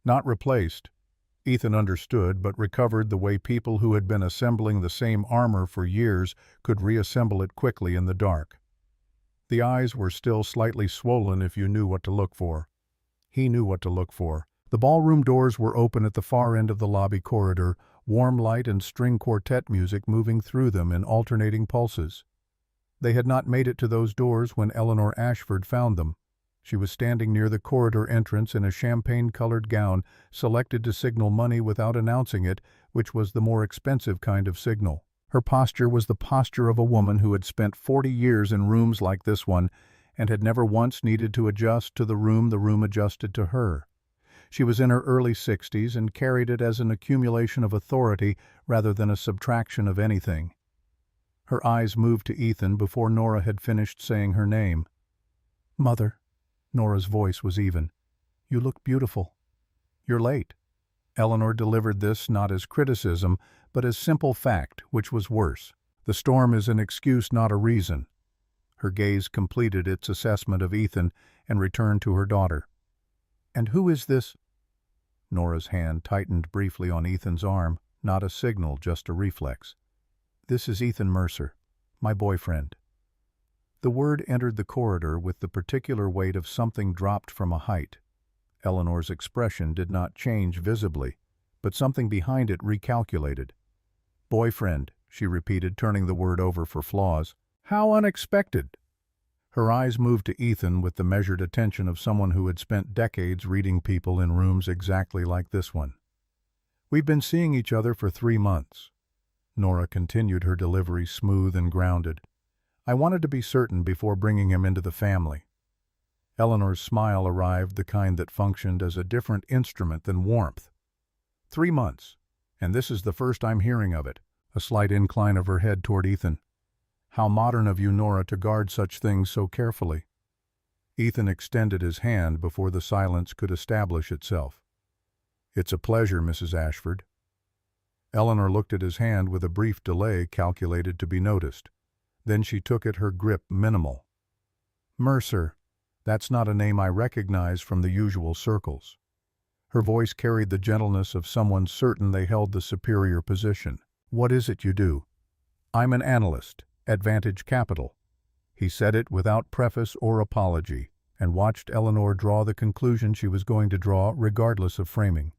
not replaced. Ethan understood, but recovered the way people who had been assembling the same armor for years could reassemble it quickly in the dark. The eyes were still slightly swollen if you knew what to look for. He knew what to look for. The ballroom doors were open at the far end of the lobby corridor, warm light and string quartet music moving through them in alternating pulses. They had not made it to those doors when Eleanor Ashford found them. She was standing near the corridor entrance in a champagne-colored gown, selected to signal money without announcing it, which was the more expensive kind of signal. Her posture was the posture of a woman who had spent 40 years in rooms like this one and had never once needed to adjust to the room adjusted to her. She was in her early 60s and carried it as an accumulation of authority rather than a subtraction of anything. Her eyes moved to Ethan before Nora had finished saying her name. "Mother." Nora's voice was even. "You look beautiful." "You're late." Eleanor delivered this not as criticism, but as simple fact, which was worse. The storm is an excuse, not a reason. Her gaze completed its assessment of Ethan and returned to her daughter. "And who is this?" Nora's hand tightened briefly on Ethan's arm, not a signal, just a reflex. "This is Ethan Mercer, my boyfriend." The word entered the corridor with the particular weight of something dropped from a height. Eleanor's expression did not change visibly, but something behind it recalculated. "Boyfriend," she repeated, turning the word over for flaws. "How unexpected." Her eyes moved to Ethan with the measured attention of someone who had spent decades reading people in rooms exactly like this one. "We've been seeing each other for 3 months. Nora continued her delivery smooth and grounded. "I wanted to be certain before bringing him into the family." Eleanor's smile arrived, the kind that functioned as a different instrument than warmth. 3 months, and this is the first I'm hearing of it." A slight incline of her head toward Ethan. "How modern of you, Nora, to guard such things so carefully." Ethan extended his hand before the silence could establish itself. "It's a pleasure, Mrs. Ashford." Eleanor looked at his hand with a brief delay calculated to be noticed. Then she took it, her grip minimal. "Mercer, that's not a name I recognize from the usual circles." Her voice carried the gentleness of someone certain they held the superior position. "What is it you do?" "I'm an analyst, Advantage Capital." He said it without preface or apology, and watched Eleanor draw the conclusion she was going to draw, regardless of framing.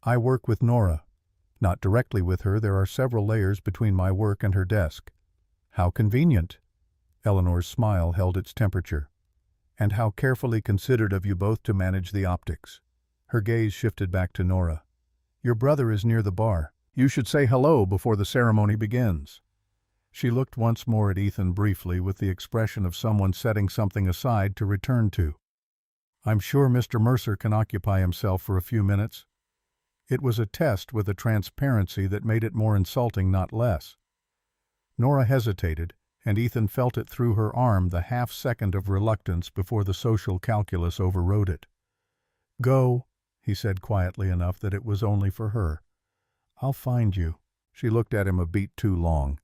"I work with Nora. Not directly with her, there are several layers between my work and her desk." "How convenient." Eleanor's smile held its temperature. "And how carefully considered of you both to manage the optics." Her gaze shifted back to Nora. "Your brother is near the bar. You should say hello before the ceremony begins." She looked once more at Ethan briefly with the expression of someone setting something aside to return to. "I'm sure Mr. Mercer can occupy himself for a few minutes." It was a test with a transparency that made it more insulting, not less. Nora hesitated, and Ethan felt it through her arm, the half-second of reluctance before the social calculus overrode it. "Go," he said quietly enough that it was only for her. "I'll find you." She looked at him a beat too long.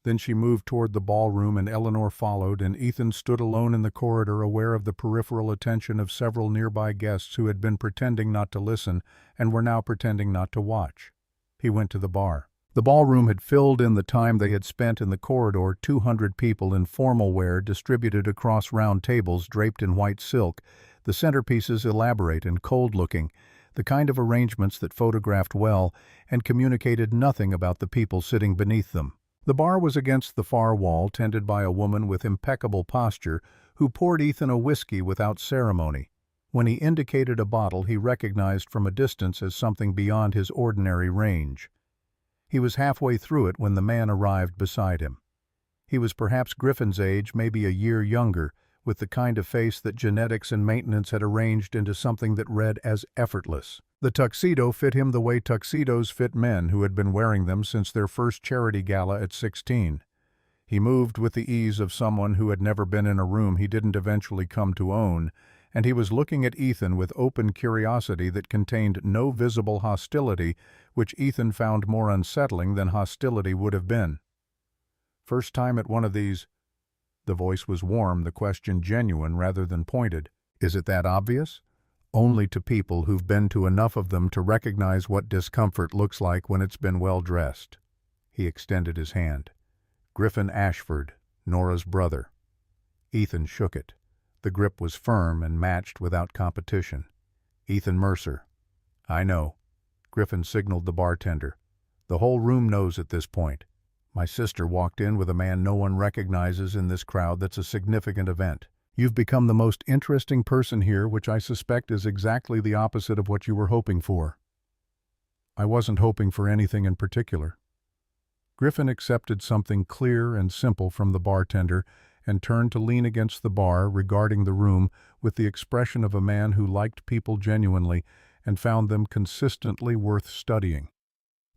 Then she moved toward the ballroom and Eleanor followed, and Ethan stood alone in the corridor, aware of the peripheral attention of several nearby guests who had been pretending not to listen and were now pretending not to watch. He went to the bar. The ballroom had filled in the time they had spent in the corridor, 200 people in formal wear distributed across round tables draped in white silk, the centerpieces elaborate and cold-looking, the kind of arrangements that photographed well and communicated nothing about the people sitting beneath them. The bar was against the far wall, tended by a woman with impeccable posture, who poured Ethan a whiskey without ceremony. When he indicated a bottle he recognized from a distance as something beyond his ordinary range. He was halfway through it when the man arrived beside him. He was perhaps Griffin's age, maybe a year younger, with the kind of face that genetics and maintenance had arranged into something that read as effortless. The tuxedo fit him the way tuxedos fit men who had been wearing them since their first charity gala at 16. He moved with the ease of someone who had never been in a room he didn't eventually come to own, and he was looking at Ethan with open curiosity that contained no visible hostility, which Ethan found more unsettling than hostility would have been. "First time at one of these?" The voice was warm, the question genuine rather than pointed. "Is it that obvious?" only to people who've been to enough of them to recognize what discomfort looks like when it's been well dressed. He extended his hand. Griffin Ashford, Nora's brother. Ethan shook it. The grip was firm and matched without competition. Ethan Mercer. I know. Griffin signaled the bartender. The whole room knows at this point. My sister walked in with a man no one recognizes in this crowd. That's a significant event. You've become the most interesting person here, which I suspect is exactly the opposite of what you were hoping for. I wasn't hoping for anything in particular. Griffin accepted something clear and simple from the bartender and turned to lean against the bar, regarding the room with the expression of a man who liked people genuinely and found them consistently worth studying.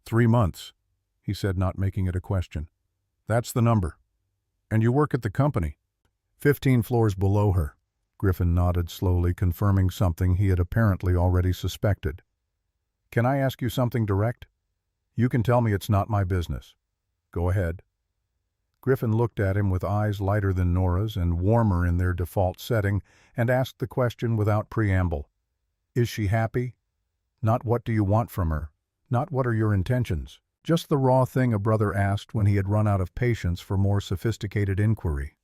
3 months, he said, not making it a question. That's the number. And you work at the company. 15 floors below her. Griffin nodded slowly, confirming something he had apparently already suspected. Can I ask you something direct? You can tell me it's not my business. Go ahead. Griffin looked at him with eyes lighter than Nora's and warmer in their default setting and asked the question without preamble. Is she happy? Not what do you want from her? Not what are your intentions? Just the raw thing a brother asked when he had run out of patience for more sophisticated inquiry.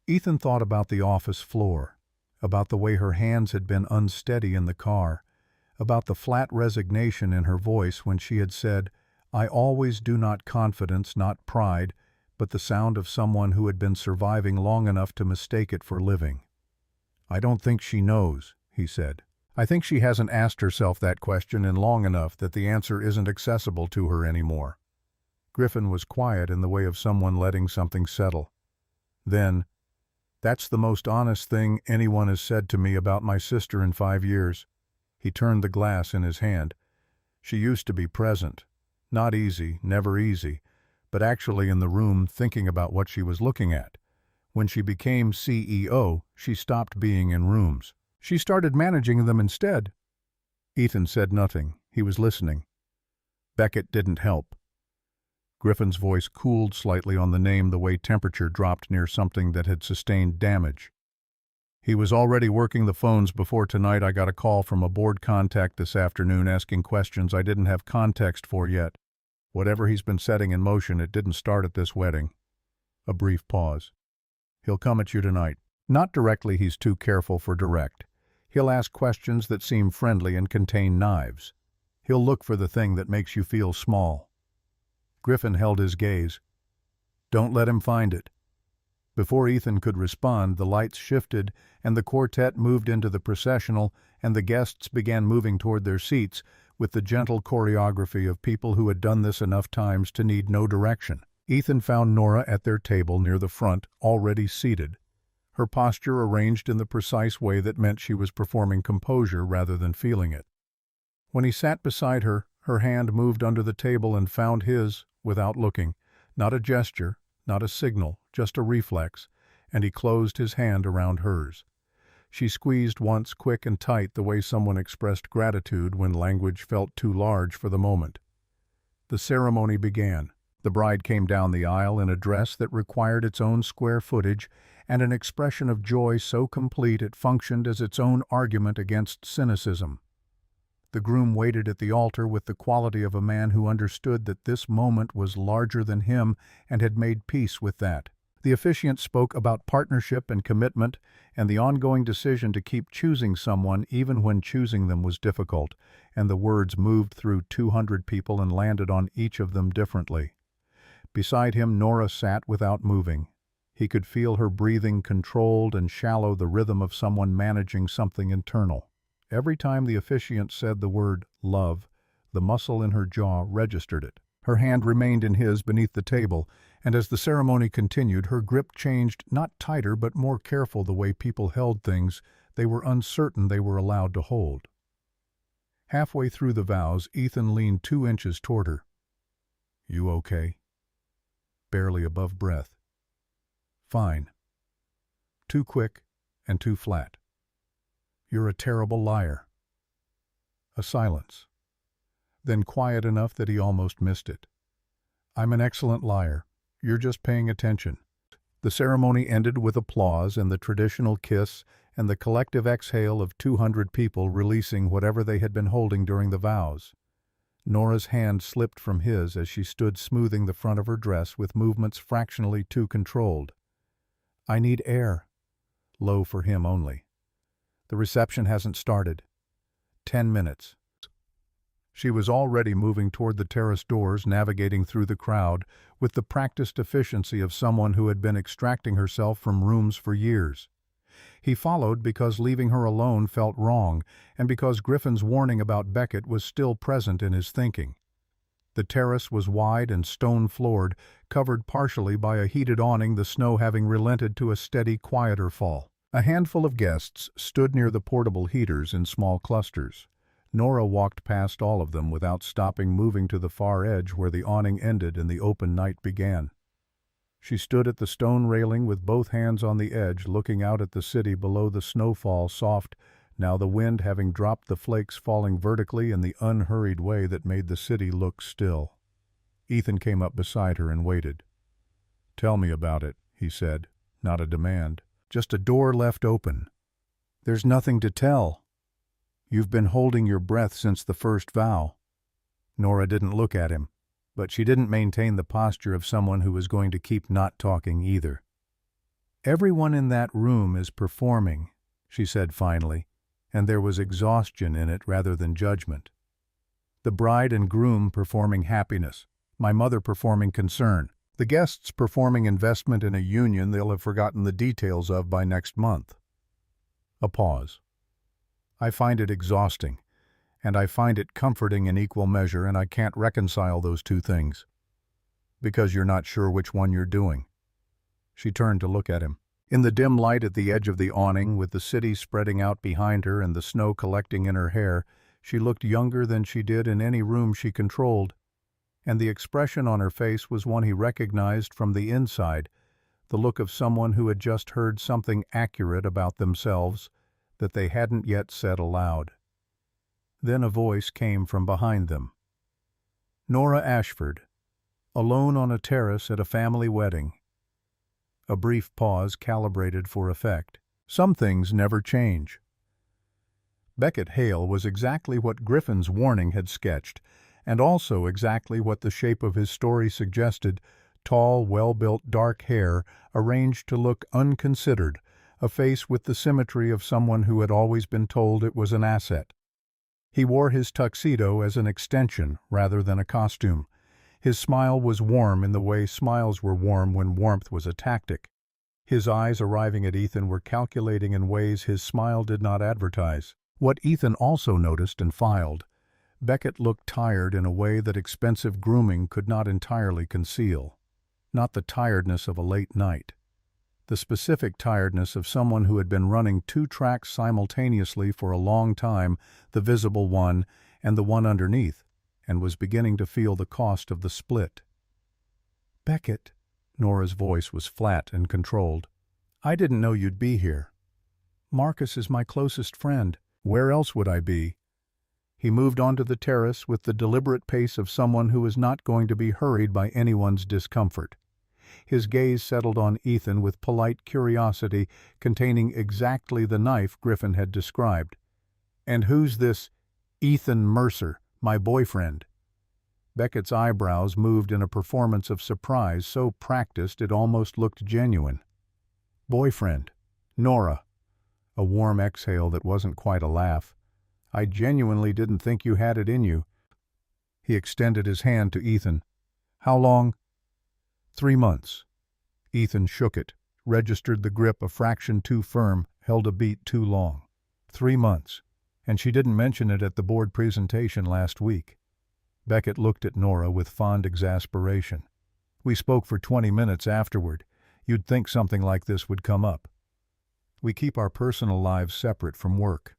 Ethan thought about the office floor, about the way her hands had been unsteady in the car, about the flat resignation in her voice when she had said, I always do, not confidence, not pride, but the sound of someone who had been surviving long enough to mistake it for living. I don't think she knows, he said. I think she hasn't asked herself that question in long enough that the answer isn't accessible to her anymore. Griffin was quiet in the way of someone letting something settle. Then, that's the most honest thing anyone has said to me about my sister in 5 years. He turned the glass in his hand. She used to be present. Not easy, never easy, but actually in the room thinking about what she was looking at. When she became CEO, she stopped being in rooms. She started managing them instead. Ethan said nothing. He was listening. Beckett didn't help. Griffin's voice cooled slightly on the name the way temperature dropped near something that had sustained damage. He was already working the phones before tonight. I got a call from a board contact this afternoon asking questions I didn't have context for yet. Whatever he's been setting in motion, it didn't start at this wedding. A brief pause. He'll come at you tonight. Not directly, he's too careful for direct. He'll ask questions that seem friendly and contain knives. He'll look for the thing that makes you feel small. Griffin held his gaze. Don't let him find it. Before Ethan could respond, the lights shifted and the quartet moved into the processional, and the guests began moving toward their seats with the gentle choreography of people who had done this enough times to need no direction. Ethan found Nora at their table near the front, already seated, her posture arranged in the precise way that meant she was performing composure rather than feeling it. When he sat beside her, her hand moved under the table and found his, without looking. Not a gesture, not a signal, just a reflex, and he closed his hand around hers. She squeezed once, quick and tight, the way someone expressed gratitude when language felt too large for the moment. The ceremony began. The bride came down the aisle in a dress that required its own square footage and an expression of joy so complete it functioned as its own argument against cynicism. The groom waited at the altar with the quality of a man who understood that this moment was larger than him and had made peace with that. The officiant spoke about partnership and commitment and the ongoing decision to keep choosing someone even when choosing them was difficult, and the words moved through 200 people and landed on each of them differently. Beside him, Nora sat without moving. He could feel her breathing controlled and shallow, the rhythm of someone managing something internal. Every time the officiant said the word love, the muscle in her jaw registered it. Her hand remained in his beneath the table, and as the ceremony continued, her grip changed, not tighter but more careful, the way people held things they were uncertain they were allowed to hold. Halfway through the vows, Ethan leaned 2 inches toward her. You okay? Barely above breath. Fine. Too quick and too flat. You're a terrible liar. A silence. Then quiet enough that he almost missed it. I'm an excellent liar. You're just paying attention. The ceremony ended with applause and the traditional kiss and the collective exhale of 200 people releasing whatever they had been holding during the vows. Nora's hand slipped from his as she stood smoothing the front of her dress with movements fractionally too controlled. "I need air." Low for him only. "The reception hasn't started." 10 minutes. She was already moving toward the terrace doors, navigating through the crowd, with the practiced efficiency of someone who had been extracting herself from rooms for years. He followed because leaving her alone felt wrong, and because Griffin's warning about Beckett was still present in his thinking. The terrace was wide and stone-floored, covered partially by a heated awning, the snow having relented to a steady, quieter fall. A handful of guests stood near the portable heaters in small clusters. Nora walked past all of them without stopping, moving to the far edge where the awning ended and the open night began. She stood at the stone railing with both hands on the edge, looking out at the city below, the snowfall soft, now the wind having dropped the flakes falling vertically in the unhurried way that made the city look still. Ethan came up beside her and waited. "Tell me about it," he said, not a demand. "Just a door left open." "There's nothing to tell. You've been holding your breath since the first vow." Nora didn't look at him, but she didn't maintain the posture of someone who was going to keep not talking either. "Everyone in that room is performing," she said finally, and there was exhaustion in it rather than judgment. "The bride and groom performing happiness, my mother performing concern, the guests performing investment in a union they'll have forgotten the details of by next month." A pause. "I find it exhausting, and I find it comforting in equal measure, and I can't reconcile those two things." "Because you're not sure which one you're doing." She turned to look at him. In the dim light at the edge of the awning, with the city spreading out behind her and the snow collecting in her hair, she looked younger than she did in any room she controlled, and the expression on her face was one he recognized from the inside, the look of someone who had just heard something accurate about themselves that they hadn't yet said aloud. Then a voice came from behind them. "Nora Ashford, alone on a terrace at a family wedding." A brief pause calibrated for effect. Some things never change. Beckett Hale was exactly what Griffin's warning had sketched, and also exactly what the shape of his story suggested: tall, well-built, dark hair, arranged to look unconsidered, a face with the symmetry of someone who had always been told it was an asset. He wore his tuxedo as an extension rather than a costume. His smile was warm in the way smiles were warm when warmth was a tactic. His eyes, arriving at Ethan, were calculating in ways his smile did not advertise. What Ethan also noticed and filed: Beckett looked tired in a way that expensive grooming could not entirely conceal. Not the tiredness of a late night. The specific tiredness of someone who had been running 2 tracks simultaneously for a long time, the visible one and the one underneath, and was beginning to feel the cost of the split. "Beckett," Nora's voice was flat and controlled, "I didn't know you'd be here. Marcus is my closest friend. Where else would I be?" He moved onto the terrace with the deliberate pace of someone who is not going to be hurried by anyone's discomfort. His gaze settled on Ethan with polite curiosity, containing exactly the knife Griffin had described. "And who's this Ethan Mercer, my boyfriend?" Beckett's eyebrows moved in a performance of surprise so practiced it almost looked genuine. "Boyfriend? Nora." A warm exhale that wasn't quite a laugh. "I genuinely didn't think you had it in you." He extended his hand to Ethan. "How long?" 3 months. Ethan shook it, registered the grip a fraction too firm, held a beat too long. 3 months. And she didn't mention it at the board presentation last week. Beckett looked at Nora with fond exasperation. "We spoke for 20 minutes afterward. You'd think something like this would come up." "We keep our personal lives separate from work."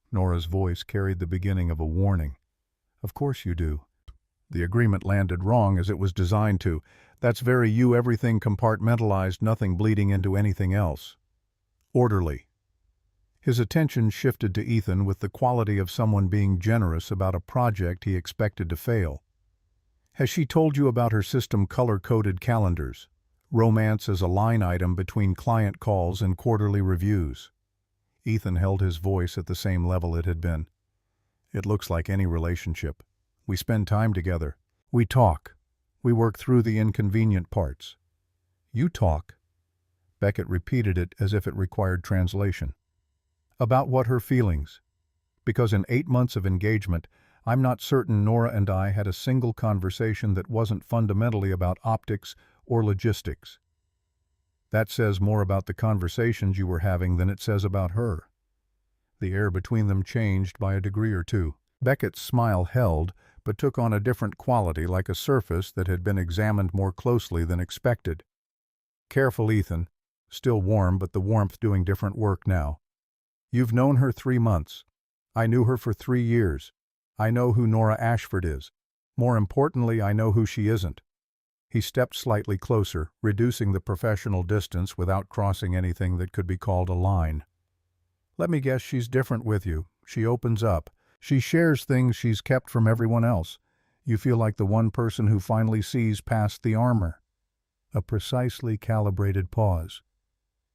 Nora's voice carried the beginning of a warning. "Of course you do. The agreement landed wrong as it was designed to. That's very you, everything compartmentalized, nothing bleeding into anything else. Orderly." His attention shifted to Ethan with the quality of someone being generous about a project he expected to fail. "Has she told you about her system color-coded calendars? Romance as a line item between client calls and quarterly reviews." Ethan held his voice at the same level it had been. "It looks like any relationship. We spend time together. We talk. We work through the inconvenient parts." "You talk?" Beckett repeated it as if it required translation. "About what, her feelings? Because in 8 months of engagement, I'm not certain Nora and I had a single conversation that wasn't fundamentally about optics or logistics. That says more about the conversations you were having than it says about her." The air between them changed by a degree or two. Beckett's smile held, but took on a different quality, like a surface that had been examined more closely than expected. "Careful, Ethan. Still warm, but the warmth doing different work now. You've known her 3 months. I knew her for 3 years. I know who Nora Ashford is. More importantly, I know who she isn't." He stepped slightly closer, reducing the professional distance without crossing anything that could be called a line. "Let me guess, she's different with you. She opens up. She shares things she's kept from everyone else. You feel like the one person who finally sees past the armor." A precisely calibrated pause.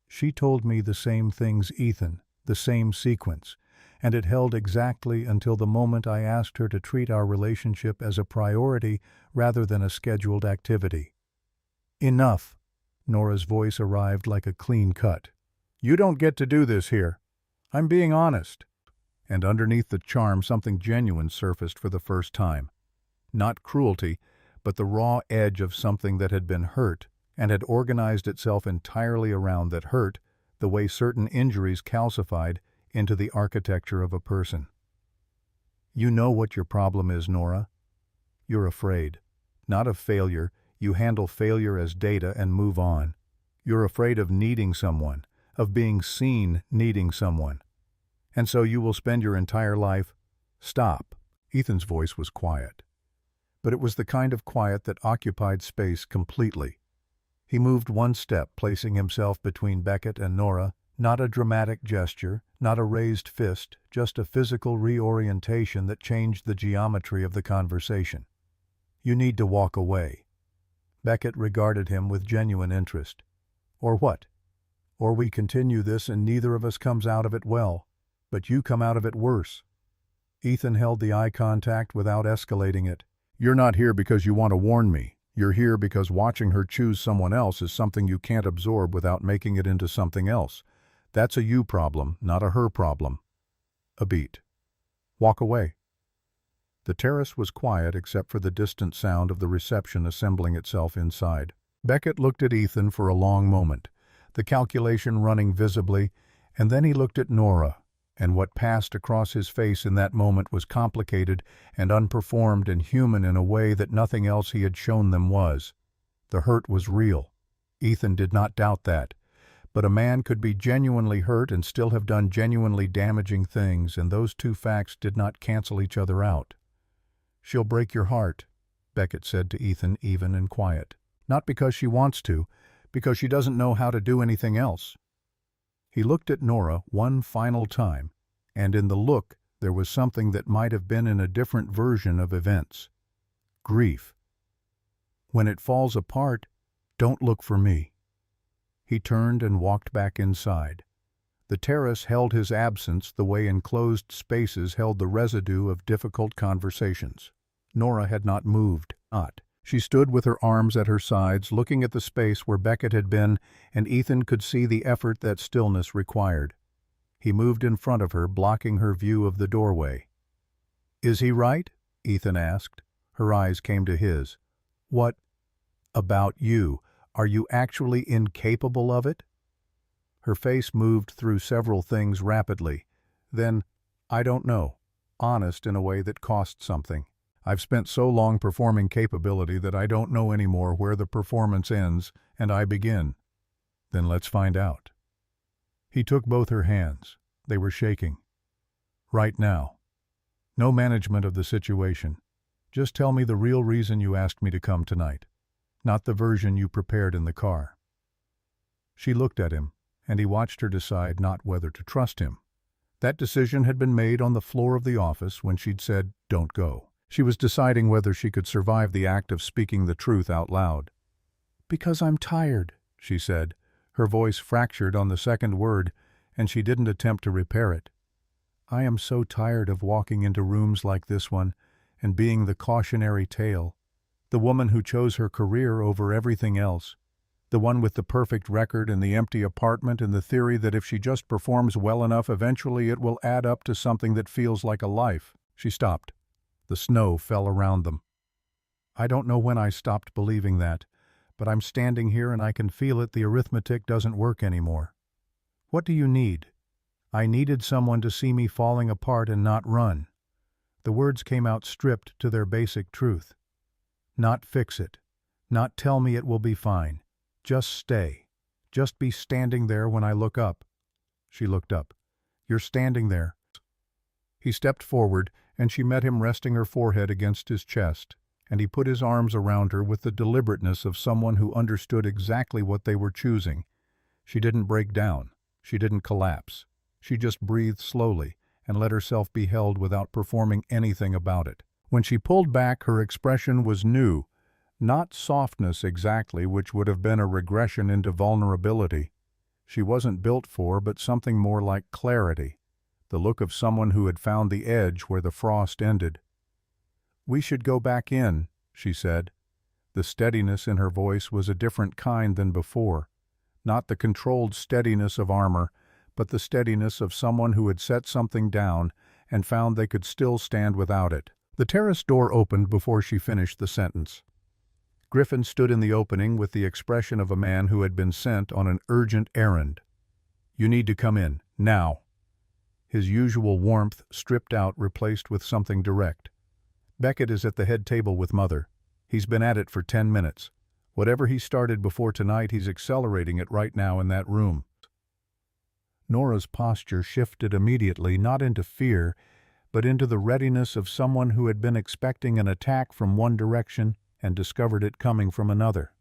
"She told me the same things, Ethan, the same sequence, and it held exactly until the moment I asked her to treat our relationship as a priority rather than a scheduled activity." "Enough." Nora's voice arrived like a clean cut. "You don't get to do this here. I'm being honest." And underneath the charm, something genuine surfaced for the first time. Not cruelty, but the raw edge of something that had been hurt and had organized itself entirely around that hurt, the way certain injuries calcified into the architecture of a person. "You know what your problem is, Nora. You're afraid. Not of failure. You handle failure as data and move on. You're afraid of needing someone, of being seen needing someone. And so you will spend your entire life—" "Stop." Ethan's voice was quiet. But it was the kind of quiet that occupied space completely. He moved one step, placing himself between Beckett and Nora. Not a dramatic gesture, not a raised fist, just a physical reorientation that changed the geometry of the conversation. "You need to walk away." Beckett regarded him with genuine interest. "Or what? Or we continue this and neither of us comes out of it well, but you come out of it worse." Ethan held the eye contact without escalating it. "You're not here because you want to warn me. You're here because watching her choose someone else is something you can't absorb without making it into something else. That's a you problem, not a her problem." A beat. "Walk away." The terrace was quiet except for the distant sound of the reception assembling itself inside. Beckett looked at Ethan for a long moment, the calculation running visibly, and then he looked at Nora, and what passed across his face in that moment was complicated and unperformed and human in a way that nothing else he had shown them was. The hurt was real. Ethan did not doubt that. But a man could be genuinely hurt and still have done genuinely damaging things, and those two facts did not cancel each other out. "She'll break your heart," Beckett said to Ethan, even and quiet. "Not because she wants to, because she doesn't know how to do anything else." He looked at Nora one final time, and in the look there was something that might have been in a different version of events. Grief. "When it falls apart, don't look for me." He turned and walked back inside. The terrace held his absence the way enclosed spaces held the residue of difficult conversations. Nora had not moved. She stood with her arms at her sides, looking at the space where Beckett had been, and Ethan could see the effort that stillness required. He moved in front of her, blocking her view of the doorway. "Is he right?" Ethan asked. Her eyes came to his. "What about you? Are you actually incapable of it?" Her face moved through several things rapidly. Then, "I don't know." Honest in a way that cost something. "I've spent so long performing capability that I don't know anymore where the performance ends and I begin." "Then let's find out." He took both her hands. They were shaking. "Right now. No management of the situation. Just tell me the real reason you asked me to come tonight. Not the version you prepared in the car." She looked at him, and he watched her decide not whether to trust him. That decision had been made on the floor of the office when she'd said, "Don't go." She was deciding whether she could survive the act of speaking the truth out loud. "Because I'm tired," she said, her voice fractured on the second word, and she didn't attempt to repair it. I am so tired of walking into rooms like this one and being the cautionary tale, the woman who chose her career over everything else, the one with the perfect record and the empty apartment and the theory that if she just performs well enough eventually it will add up to something that feels like a life. She stopped. The snow fell around them. I don't know when I stopped believing that, but I'm standing here and I can feel it. The arithmetic doesn't work anymore. What do you need? I needed someone to see me falling apart and not run. The words came out stripped to their basic truth. Not fix it. Not tell me it will be fine. Just stay. Just be standing there when I look up. She looked up. You're standing there. He stepped forward, and she met him resting her forehead against his chest, and he put his arms around her with the deliberateness of someone who understood exactly what they were choosing. She didn't break down. She didn't collapse. She just breathed slowly and let herself be held without performing anything about it. When she pulled back, her expression was new, not softness exactly, which would have been a regression into vulnerability. She wasn't built for, but something more like clarity, the look of someone who had found the edge where the frost ended. "We should go back in," she said. The steadiness in her voice was a different kind than before, not the controlled steadiness of armor, but the steadiness of someone who had set something down and found they could still stand without it. The terrace door opened before she finished the sentence. Griffin stood in the opening with the expression of a man who had been sent on an urgent errand. "You need to come in, now." His usual warmth stripped out, replaced with something direct. "Beckett is at the head table with Mother. He's been at it for 10 minutes. Whatever he started before tonight, he's accelerating it right now in that room." Nora's posture shifted immediately, not into fear, but into the readiness of someone who had been expecting an attack from one direction and discovered it coming from another.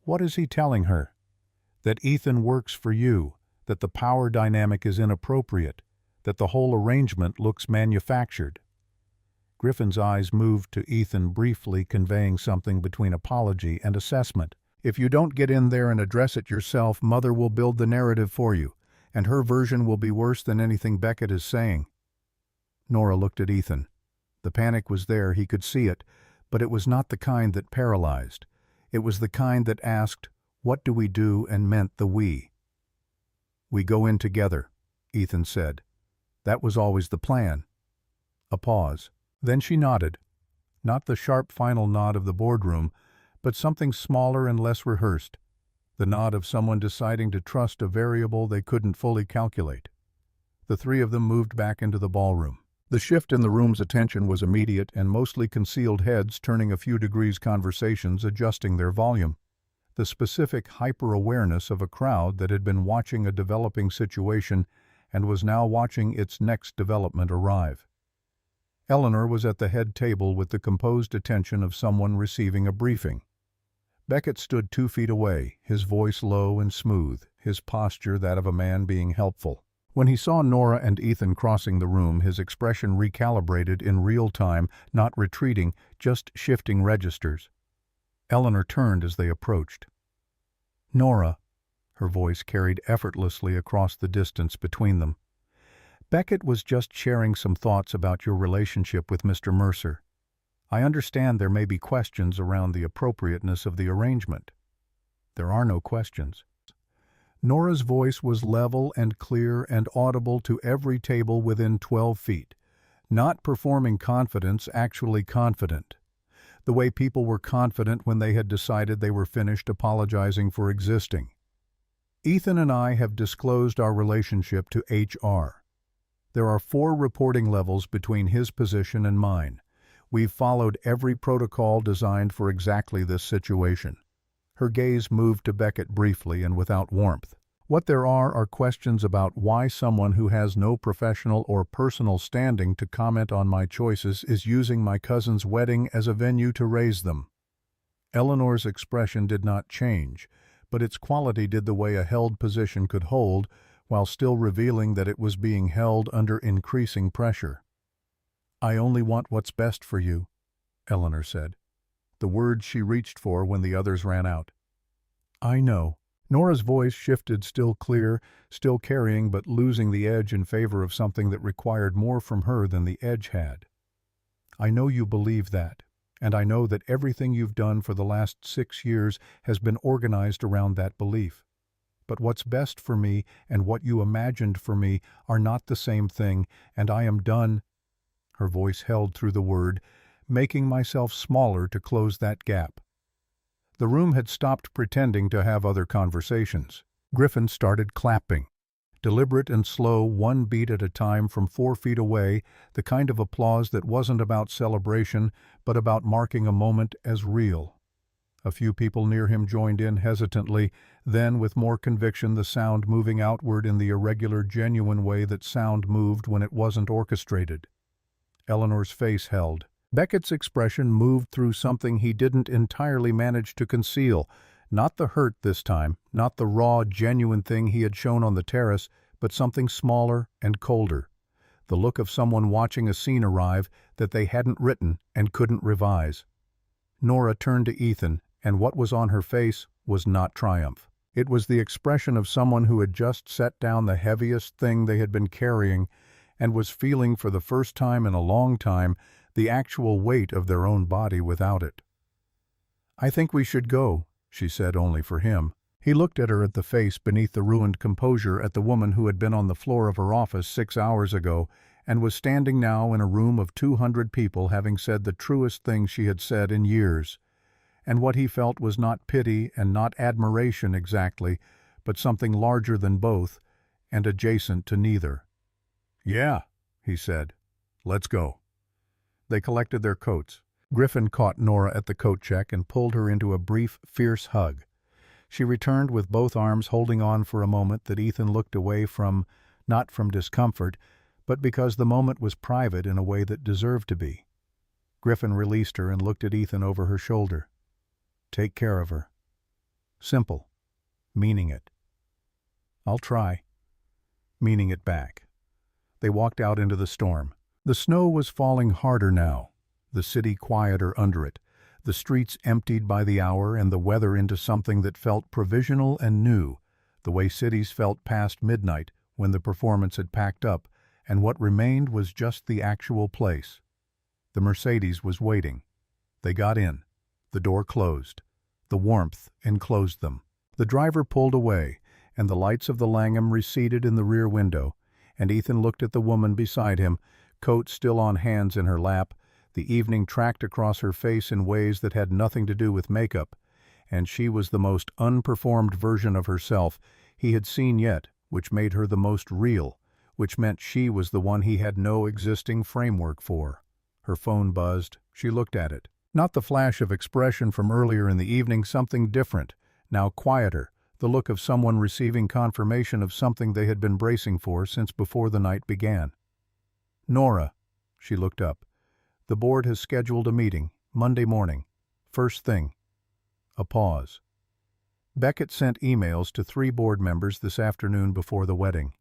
What is he telling her? That Ethan works for you, that the power dynamic is inappropriate, that the whole arrangement looks manufactured. Griffin's eyes moved to Ethan briefly, conveying something between apology and assessment. "If you don't get in there and address it yourself, Mother will build the narrative for you, and her version will be worse than anything Beckett is saying." Nora looked at Ethan. The panic was there, he could see it, but it was not the kind that paralyzed. It was the kind that asked, "What do we do?" and meant the we. "We go in together," Ethan said. "That was always the plan." A pause. Then she nodded. Not the sharp final nod of the boardroom, but something smaller and less rehearsed. The nod of someone deciding to trust a variable they couldn't fully calculate. The three of them moved back into the ballroom. The shift in the room's attention was immediate, and mostly concealed heads turning a few degrees, conversations adjusting their volume. The specific hyper-awareness of a crowd that had been watching a developing situation and was now watching its next development arrive. Eleanor was at the head table with the composed attention of someone receiving a briefing. Beckett stood 2 feet away, his voice low and smooth, his posture that of a man being helpful. When he saw Nora and Ethan crossing the room, his expression recalibrated in real time, not retreating, just shifting registers. Eleanor turned as they approached. "Nora," her voice carried effortlessly across the distance between them. "Beckett was just sharing some thoughts about your relationship with Mr. Mercer. I understand there may be questions around the appropriateness of the arrangement." "There are no questions." Nora's voice was level and clear and audible to every table within 12 feet. Not performing confidence, actually confident. The way people were confident when they had decided they were finished apologizing for existing. "Ethan and I have disclosed our relationship to HR. There are 4 reporting levels between his position and mine. We've followed every protocol designed for exactly this situation." Her gaze moved to Beckett briefly and without warmth. "What there are questions about why someone who has no professional or personal standing to comment on my choices is using my cousin's wedding as a venue to raise them." Eleanor's expression did not change, but its quality did the way a held position could hold, while still revealing that it was being held under increasing pressure. "I only want what's best for you," Eleanor said. The words she reached for when the others ran out. "I know," Nora's voice shifted, still clear, still carrying but losing the edge in favor of something that required more from her than the edge had. I know you believe that, and I know that everything you've done for the last 6 years has been organized around that belief. But what's best for me and what you imagined for me are not the same thing, and I am done, her voice held through the word, making myself smaller to close that gap. The room had stopped pretending to have other conversations. Griffin started clapping. Deliberate and slow, one beat at a time from 4 feet away, the kind of applause that wasn't about celebration, but about marking a moment as real. A few people near him joined in hesitantly, then with more conviction, the sound moving outward in the irregular, genuine way that sound moved when it wasn't orchestrated. Eleanor's face held. Beckett's expression moved through something he didn't entirely manage to conceal. Not the hurt this time, not the raw, genuine thing he had shown on the terrace, but something smaller and colder. The look of someone watching a scene arrive that they hadn't written and couldn't revise. Nora turned to Ethan, and what was on her face was not triumph. It was the expression of someone who had just set down the heaviest thing they had been carrying and was feeling for the first time in a long time the actual weight of their own body without it. "I think we should go," she said only for him. He looked at her at the face beneath the ruined composure, at the woman who had been on the floor of her office 6 hours ago and was standing now in a room of 200 people having said the truest thing she had said in years. And what he felt was not pity and not admiration exactly, but something larger than both and adjacent to neither. "Yeah," he said. "Let's go." They collected their coats. Griffin caught Nora at the coat check and pulled her into a brief, fierce hug. She returned with both arms holding on for a moment that Ethan looked away from, not from discomfort, but because the moment was private in a way that deserved to be. Griffin released her and looked at Ethan over her shoulder. "Take care of her." Simple. Meaning it. "I'll try." Meaning it back. They walked out into the storm. The snow was falling harder now, the city quieter under it, the streets emptied by the hour and the weather into something that felt provisional and new, the way cities felt past midnight when the performance had packed up, and what remained was just the actual place. The Mercedes was waiting. They got in. The door closed. The warmth enclosed them. The driver pulled away, and the lights of the Langham receded in the rear window, and Ethan looked at the woman beside him, coat still on hands in her lap, the evening tracked across her face in ways that had nothing to do with makeup, and she was the most unperformed version of herself he had seen yet, which made her the most real, which meant she was the one he had no existing framework for. Her phone buzzed. She looked at it. Not the flash of expression from earlier in the evening, something different, now quieter, the look of someone receiving confirmation of something they had been bracing for since before the night began. "Nora," she looked up. "The board has scheduled a meeting, Monday morning. First thing." A pause. Beckett sent emails to 3 board members this afternoon before the wedding.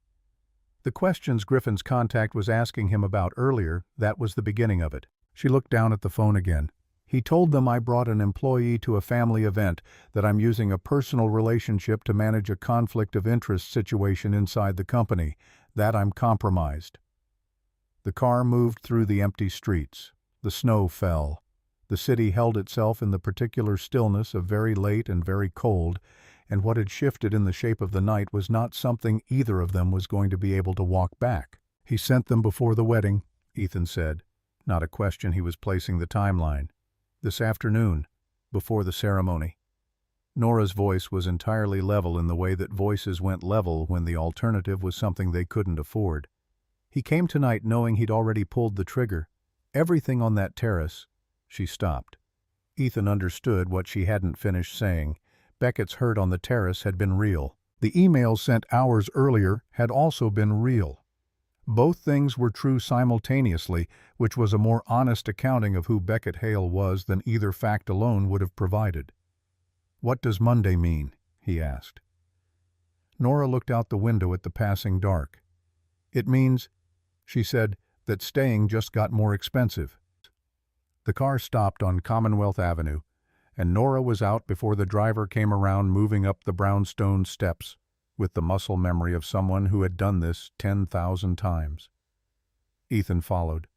The questions Griffin's contact was asking him about earlier, that was the beginning of it. She looked down at the phone again. "He told them I brought an employee to a family event, that I'm using a personal relationship to manage a conflict of interest situation inside the company, that I'm compromised." The car moved through the empty streets. The snow fell. The city held itself in the particular stillness of very late and very cold, and what had shifted in the shape of the night was not something either of them was going to be able to walk back. "He sent them before the wedding," Ethan said. Not a question he was placing the timeline. "This afternoon, before the ceremony." Nora's voice was entirely level in the way that voices went level when the alternative was something they couldn't afford. "He came tonight knowing he'd already pulled the trigger. Everything on that terrace." She stopped. Ethan understood what she hadn't finished saying. Beckett's hurt on the terrace had been real. The emails sent hours earlier had also been real. Both things were true simultaneously, which was a more honest accounting of who Beckett Hale was than either fact alone would have provided. "What does Monday mean?" he asked. Nora looked out the window at the passing dark. "It means," she said, "that staying just got more expensive." The car stopped on Commonwealth Avenue, and Nora was out before the driver came around, moving up the brownstone steps with the muscle memory of someone who had done this 10,000 times. Ethan followed.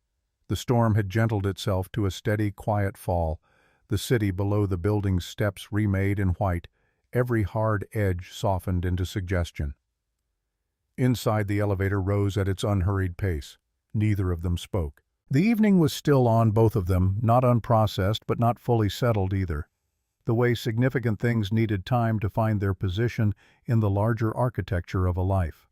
The storm had gentled itself to a steady, quiet fall, the city below the building's steps remade in white, every hard edge softened into suggestion. Inside, the elevator rose at its unhurried pace. Neither of them spoke. The evening was still on both of them, not unprocessed but not fully settled either. The way significant things needed time to find their position in the larger architecture of a life.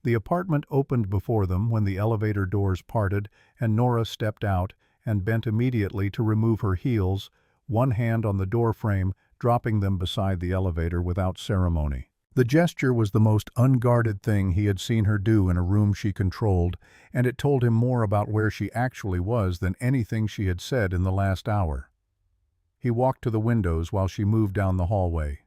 The apartment opened before them when the elevator doors parted, and Nora stepped out and bent immediately to remove her heels, one hand on the doorframe, dropping them beside the elevator without ceremony. The gesture was the most unguarded thing he had seen her do in a room she controlled, and it told him more about where she actually was than anything she had said in the last hour. He walked to the windows while she moved down the hallway.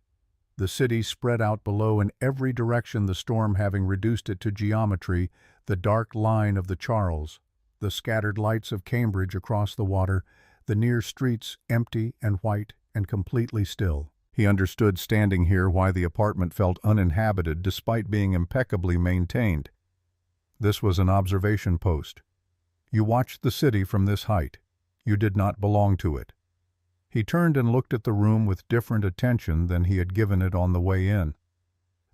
The city spread out below in every direction, the storm having reduced it to geometry, the dark line of the Charles, the scattered lights of Cambridge across the water, the near streets empty and white and completely still. He understood standing here why the apartment felt uninhabited despite being impeccably maintained. This was an observation post. You watched the city from this height. You did not belong to it. He turned and looked at the room with different attention than he had given it on the way in.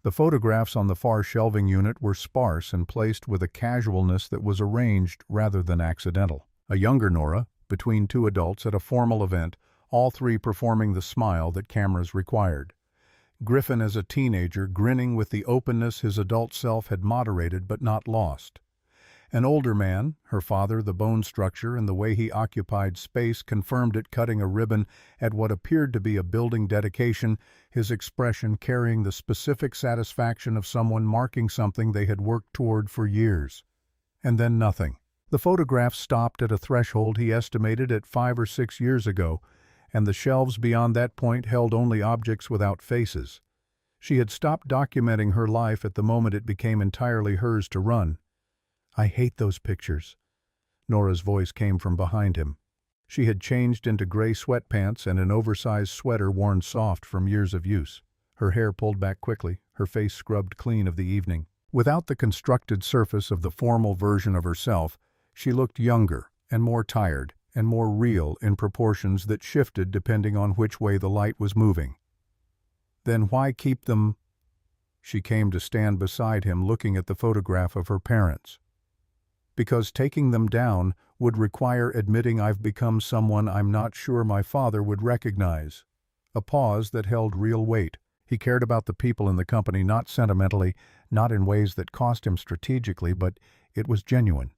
The photographs on the far shelving unit were sparse and placed with a casualness that was arranged rather than accidental. A younger Nora, between two adults at a formal event, all three performing the smile that cameras required. Griffin as a teenager, grinning with the openness his adult self had moderated but not lost. An older man, her father, the bone structure and the way he occupied space confirmed it, cutting a ribbon at what appeared to be a building dedication, his expression carrying the specific satisfaction of someone marking something they had worked toward for years. And then nothing. The photograph stopped at a threshold he estimated at 5 or 6 years ago, and the shelves beyond that point held only objects without faces. She had stopped documenting her life at the moment it became entirely hers to run. "I hate those pictures." Nora's voice came from behind him. She had changed into gray sweatpants and an oversized sweater worn soft from years of use. Her hair pulled back quickly, her face scrubbed clean of the evening. Without the constructed surface of the formal version of herself, she looked younger and more tired and more real in proportions that shifted depending on which way the light was moving. Then why keep them? She came to stand beside him, looking at the photograph of her parents. Because taking them down would require admitting I've become someone I'm not sure my father would recognize. A pause that held real weight. He cared about the people in the company, not sentimentally, not in ways that cost him strategically, but it was genuine.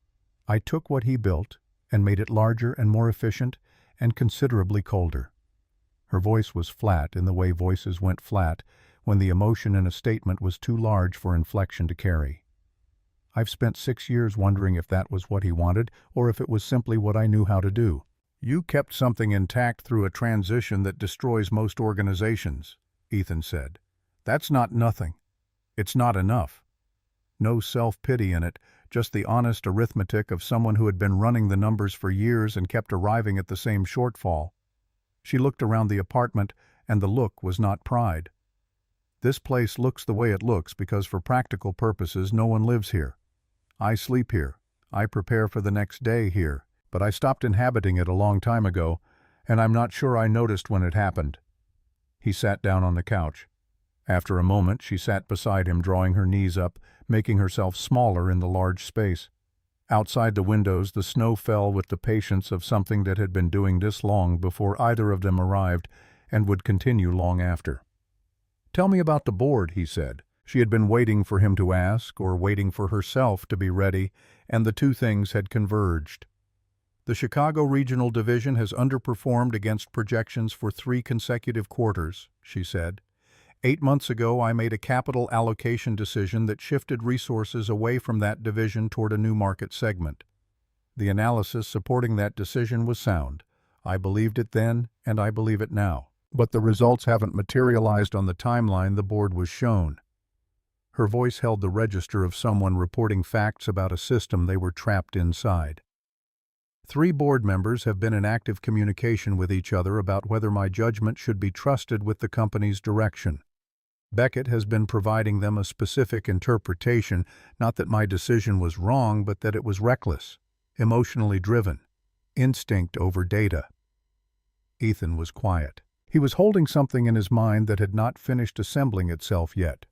I took what he built and made it larger and more efficient and considerably colder. Her voice was flat in the way voices went flat when the emotion in a statement was too large for inflection to carry. I've spent 6 years wondering if that was what he wanted or if it was simply what I knew how to do. You kept something intact through a transition that destroys most organizations, Ethan said. That's not nothing. It's not enough. No self-pity in it, just the honest arithmetic of someone who had been running the numbers for years and kept arriving at the same shortfall. She looked around the apartment, and the look was not pride. This place looks the way it looks because for practical purposes no one lives here. I sleep here. I prepare for the next day here, but I stopped inhabiting it a long time ago, and I'm not sure I noticed when it happened. He sat down on the couch. After a moment, she sat beside him, drawing her knees up, making herself smaller in the large space. Outside the windows, the snow fell with the patience of something that had been doing this long before either of them arrived and would continue long after. "Tell me about the board," he said. She had been waiting for him to ask, or waiting for herself to be ready, and the two things had converged. The Chicago Regional Division has underperformed against projections for 3 consecutive quarters, she said. 8 months ago, I made a capital allocation decision that shifted resources away from that division toward a new market segment. The analysis supporting that decision was sound. I believed it then, and I believe it now. But the results haven't materialized on the timeline the board was shown. Her voice held the register of someone reporting facts about a system they were trapped inside. 3 board members have been in active communication with each other about whether my judgment should be trusted with the company's direction. Beckett has been providing them a specific interpretation, not that my decision was wrong, but that it was reckless, emotionally driven, instinct over data. Ethan was quiet. He was holding something in his mind that had not finished assembling itself yet.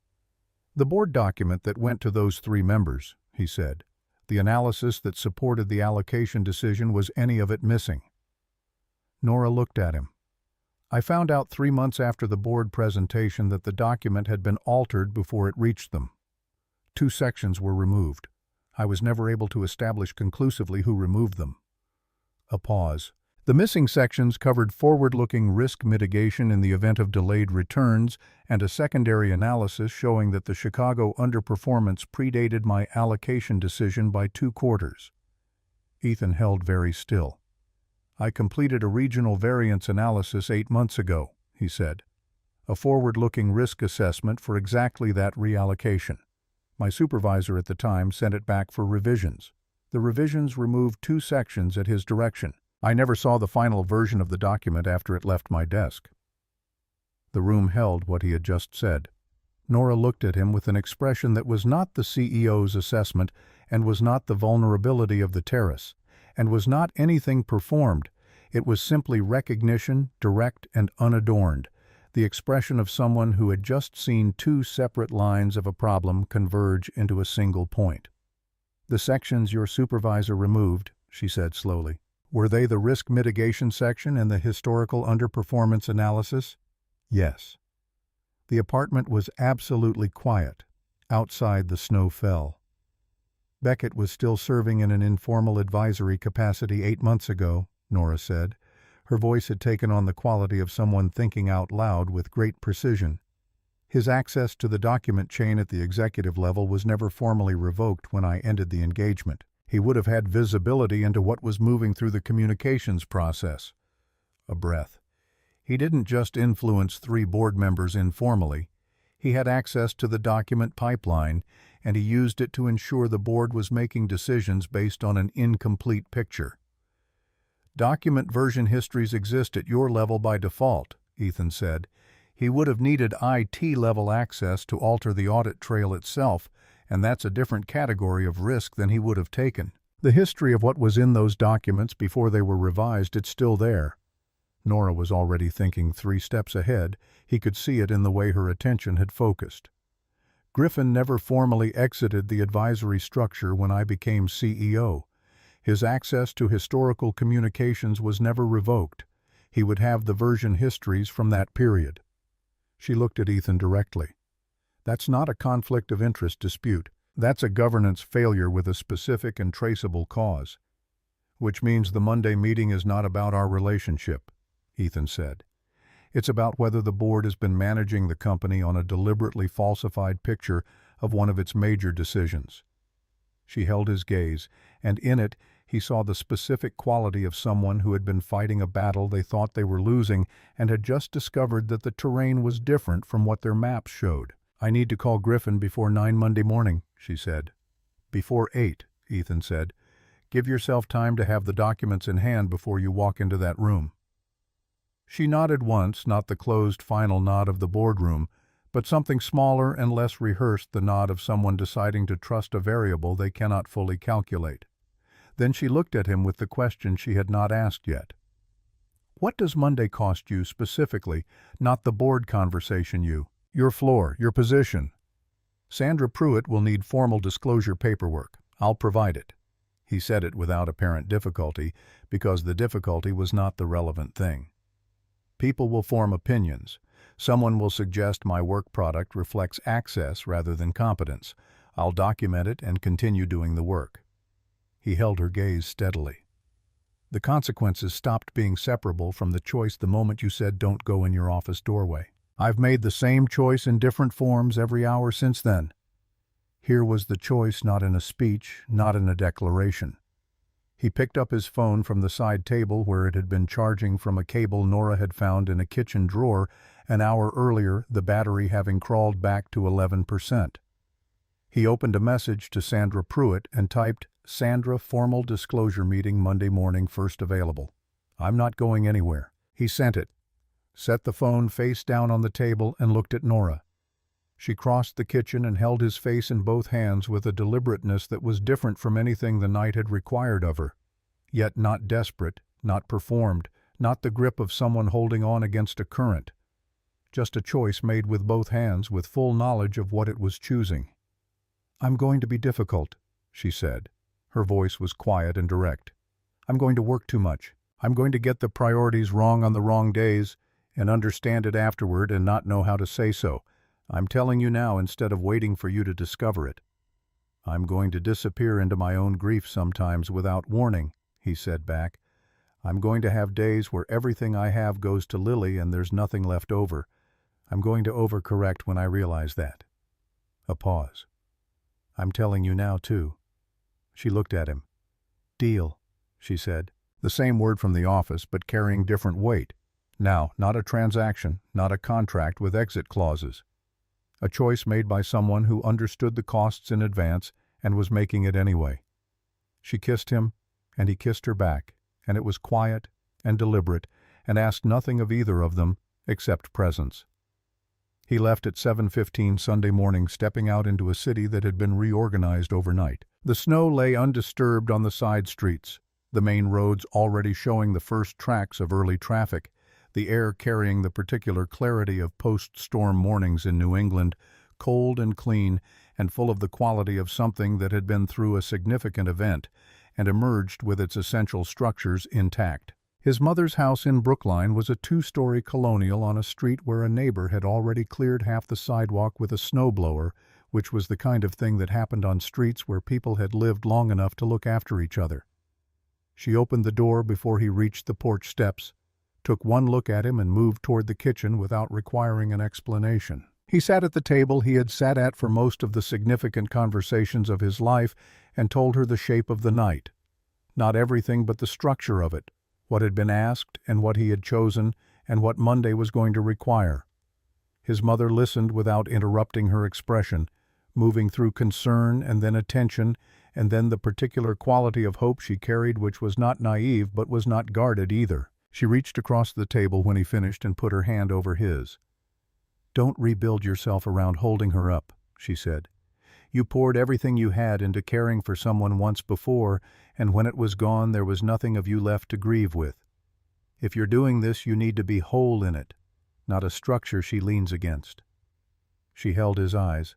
The board document that went to those 3 members, he said. The analysis that supported the allocation decision, was any of it missing? Nora looked at him. I found out 3 months after the board presentation that the document had been altered before it reached them. 2 sections were removed. I was never able to establish conclusively who removed them. A pause. The missing sections covered forward-looking risk mitigation in the event of delayed returns and a secondary analysis showing that the Chicago underperformance predated my allocation decision by 2 quarters. Ethan held very still. I completed a regional variance analysis 8 months ago, he said. A forward-looking risk assessment for exactly that reallocation. My supervisor at the time sent it back for revisions. The revisions removed 2 sections at his direction. I never saw the final version of the document after it left my desk. The room held what he had just said. Nora looked at him with an expression that was not the CEO's assessment, and was not the vulnerability of the terrace, and was not anything performed. It was simply recognition, direct and unadorned, the expression of someone who had just seen 2 separate lines of a problem converge into a single point. The sections your supervisor removed, she said slowly. Were they the risk mitigation section and the historical underperformance analysis? Yes. The apartment was absolutely quiet. Outside, the snow fell. Beckett was still serving in an informal advisory capacity 8 months ago, Nora said. Her voice had taken on the quality of someone thinking out loud with great precision. His access to the document chain at the executive level was never formally revoked when I ended the engagement. He would have had visibility into what was moving through the communications process. A breath. He didn't just influence 3 board members informally. He had access to the document pipeline, and he used it to ensure the board was making decisions based on an incomplete picture. Document version histories exist at your level by default, Ethan said. He would have needed IT-level access to alter the audit trail itself, and that's a different category of risk than he would have taken. The history of what was in those documents before they were revised, it's still there. Nora was already thinking 3 steps ahead. He could see it in the way her attention had focused. Griffin never formally exited the advisory structure when I became CEO. His access to historical communications was never revoked. He would have the version histories from that period. She looked at Ethan directly. That's not a conflict of interest dispute. That's a governance failure with a specific and traceable cause. Which means the Monday meeting is not about our relationship, Ethan said. It's about whether the board has been managing the company on a deliberately falsified picture of one of its major decisions. She held his gaze, and in it he saw the specific quality of someone who had been fighting a battle they thought they were losing and had just discovered that the terrain was different from what their maps showed. I need to call Griffin before 9 Monday morning, she said. Before 8, Ethan said. Give yourself time to have the documents in hand before you walk into that room. She nodded once, not the closed final nod of the boardroom, but something smaller and less rehearsed, the nod of someone deciding to trust a variable they cannot fully calculate. Then she looked at him with the question she had not asked yet. What does Monday cost you specifically, not the board conversation your floor, your position? Sandra Pruitt will need formal disclosure paperwork. I'll provide it. He said it without apparent difficulty, because the difficulty was not the relevant thing. People will form opinions. Someone will suggest my work product reflects access rather than competence. I'll document it and continue doing the work. He held her gaze steadily. The consequences stopped being separable from the choice the moment you said don't go in your office doorway. I've made the same choice in different forms every hour since then. Here was the choice, not in a speech, not in a declaration. He picked up his phone from the side table where it had been charging from a cable Nora had found in a kitchen drawer an hour earlier, the battery having crawled back to 11%. He opened a message to Sandra Pruitt and typed, "Sandra, formal disclosure meeting Monday morning, first available. I'm not going anywhere." He sent it, set the phone face down on the table, and looked at Nora. She crossed the kitchen and held his face in both hands with a deliberateness that was different from anything the night had required of her. Yet not desperate, not performed, not the grip of someone holding on against a current. Just a choice made with both hands, with full knowledge of what it was choosing. "I'm going to be difficult," she said. Her voice was quiet and direct. "I'm going to work too much. I'm going to get the priorities wrong on the wrong days and understand it afterward and not know how to say so. I'm telling you now instead of waiting for you to discover it. I'm going to disappear into my own grief sometimes without warning," he said back. "I'm going to have days where everything I have goes to Lily and there's nothing left over. I'm going to overcorrect when I realize that." A pause. "I'm telling you now, too." She looked at him. "Deal," she said. The same word from the office, but carrying different weight. Now, not a transaction, not a contract with exit clauses. A choice made by someone who understood the costs in advance and was making it anyway. She kissed him, and he kissed her back, and it was quiet and deliberate, and asked nothing of either of them except presence. He left at 7:15 Sunday morning, stepping out into a city that had been reorganized overnight. The snow lay undisturbed on the side streets, the main roads already showing the first tracks of early traffic, the air carrying the particular clarity of post-storm mornings in New England, cold and clean, and full of the quality of something that had been through a significant event and emerged with its essential structures intact. His mother's house in Brookline was a two-story colonial on a street where a neighbor had already cleared half the sidewalk with a snowblower, which was the kind of thing that happened on streets where people had lived long enough to look after each other. She opened the door before he reached the porch steps, took one look at him, and moved toward the kitchen without requiring an explanation. He sat at the table he had sat at for most of the significant conversations of his life and told her the shape of the night. Not everything, but the structure of it, what had been asked and what he had chosen and what Monday was going to require. His mother listened without interrupting her expression, moving through concern and then attention and then the particular quality of hope she carried, which was not naive but was not guarded either. She reached across the table when he finished and put her hand over his. "Don't rebuild yourself around holding her up," she said. "You poured everything you had into caring for someone once before, and when it was gone there was nothing of you left to grieve with. If you're doing this, you need to be whole in it, not a structure she leans against." She held his eyes.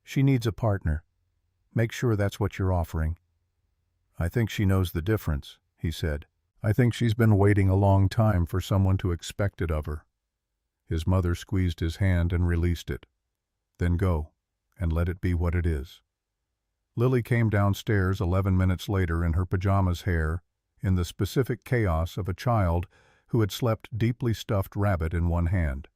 "She needs a partner. Make sure that's what you're offering." "I think she knows the difference," he said. "I think she's been waiting a long time for someone to expect it of her." His mother squeezed his hand and released it. "Then go, and let it be what it is." Lily came downstairs 11 minutes later in her pajamas hair, in the specific chaos of a child who had slept deeply stuffed rabbit in one hand.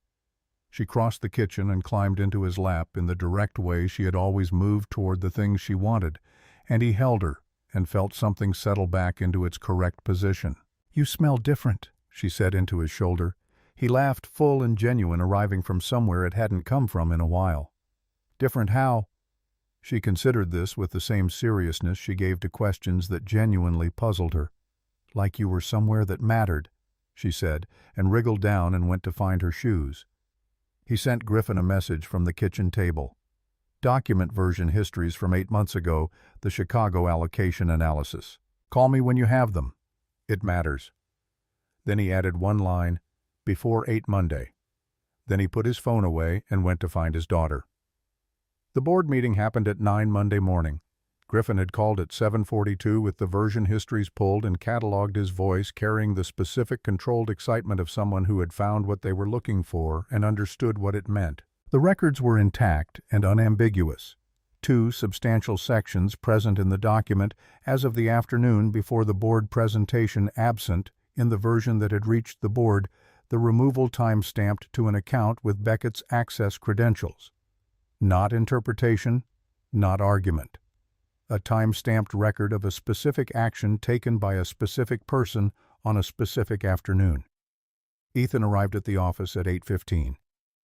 She crossed the kitchen and climbed into his lap in the direct way she had always moved toward the things she wanted, and he held her and felt something settle back into its correct position. "You smell different," she said into his shoulder. He laughed, full and genuine, arriving from somewhere it hadn't come from in a while. "Different how?" She considered this with the same seriousness she gave to questions that genuinely puzzled her. "Like you were somewhere that mattered," she said, and wriggled down and went to find her shoes. He sent Griffin a message from the kitchen table. "Document version histories from 8 months ago, the Chicago allocation analysis. Call me when you have them. It matters." Then he added one line, "Before 8 Monday." Then he put his phone away and went to find his daughter. The board meeting happened at 9 Monday morning. Griffin had called at 7:42 with the version histories pulled and cataloged, his voice carrying the specific controlled excitement of someone who had found what they were looking for and understood what it meant. The records were intact and unambiguous. 2 substantial sections present in the document as of the afternoon before the board presentation, absent, in the version that had reached the board, the removal time-stamped to an account with Beckett's access credentials. Not interpretation, not argument. A time-stamped record of a specific action taken by a specific person on a specific afternoon. Ethan arrived at the office at 8:15.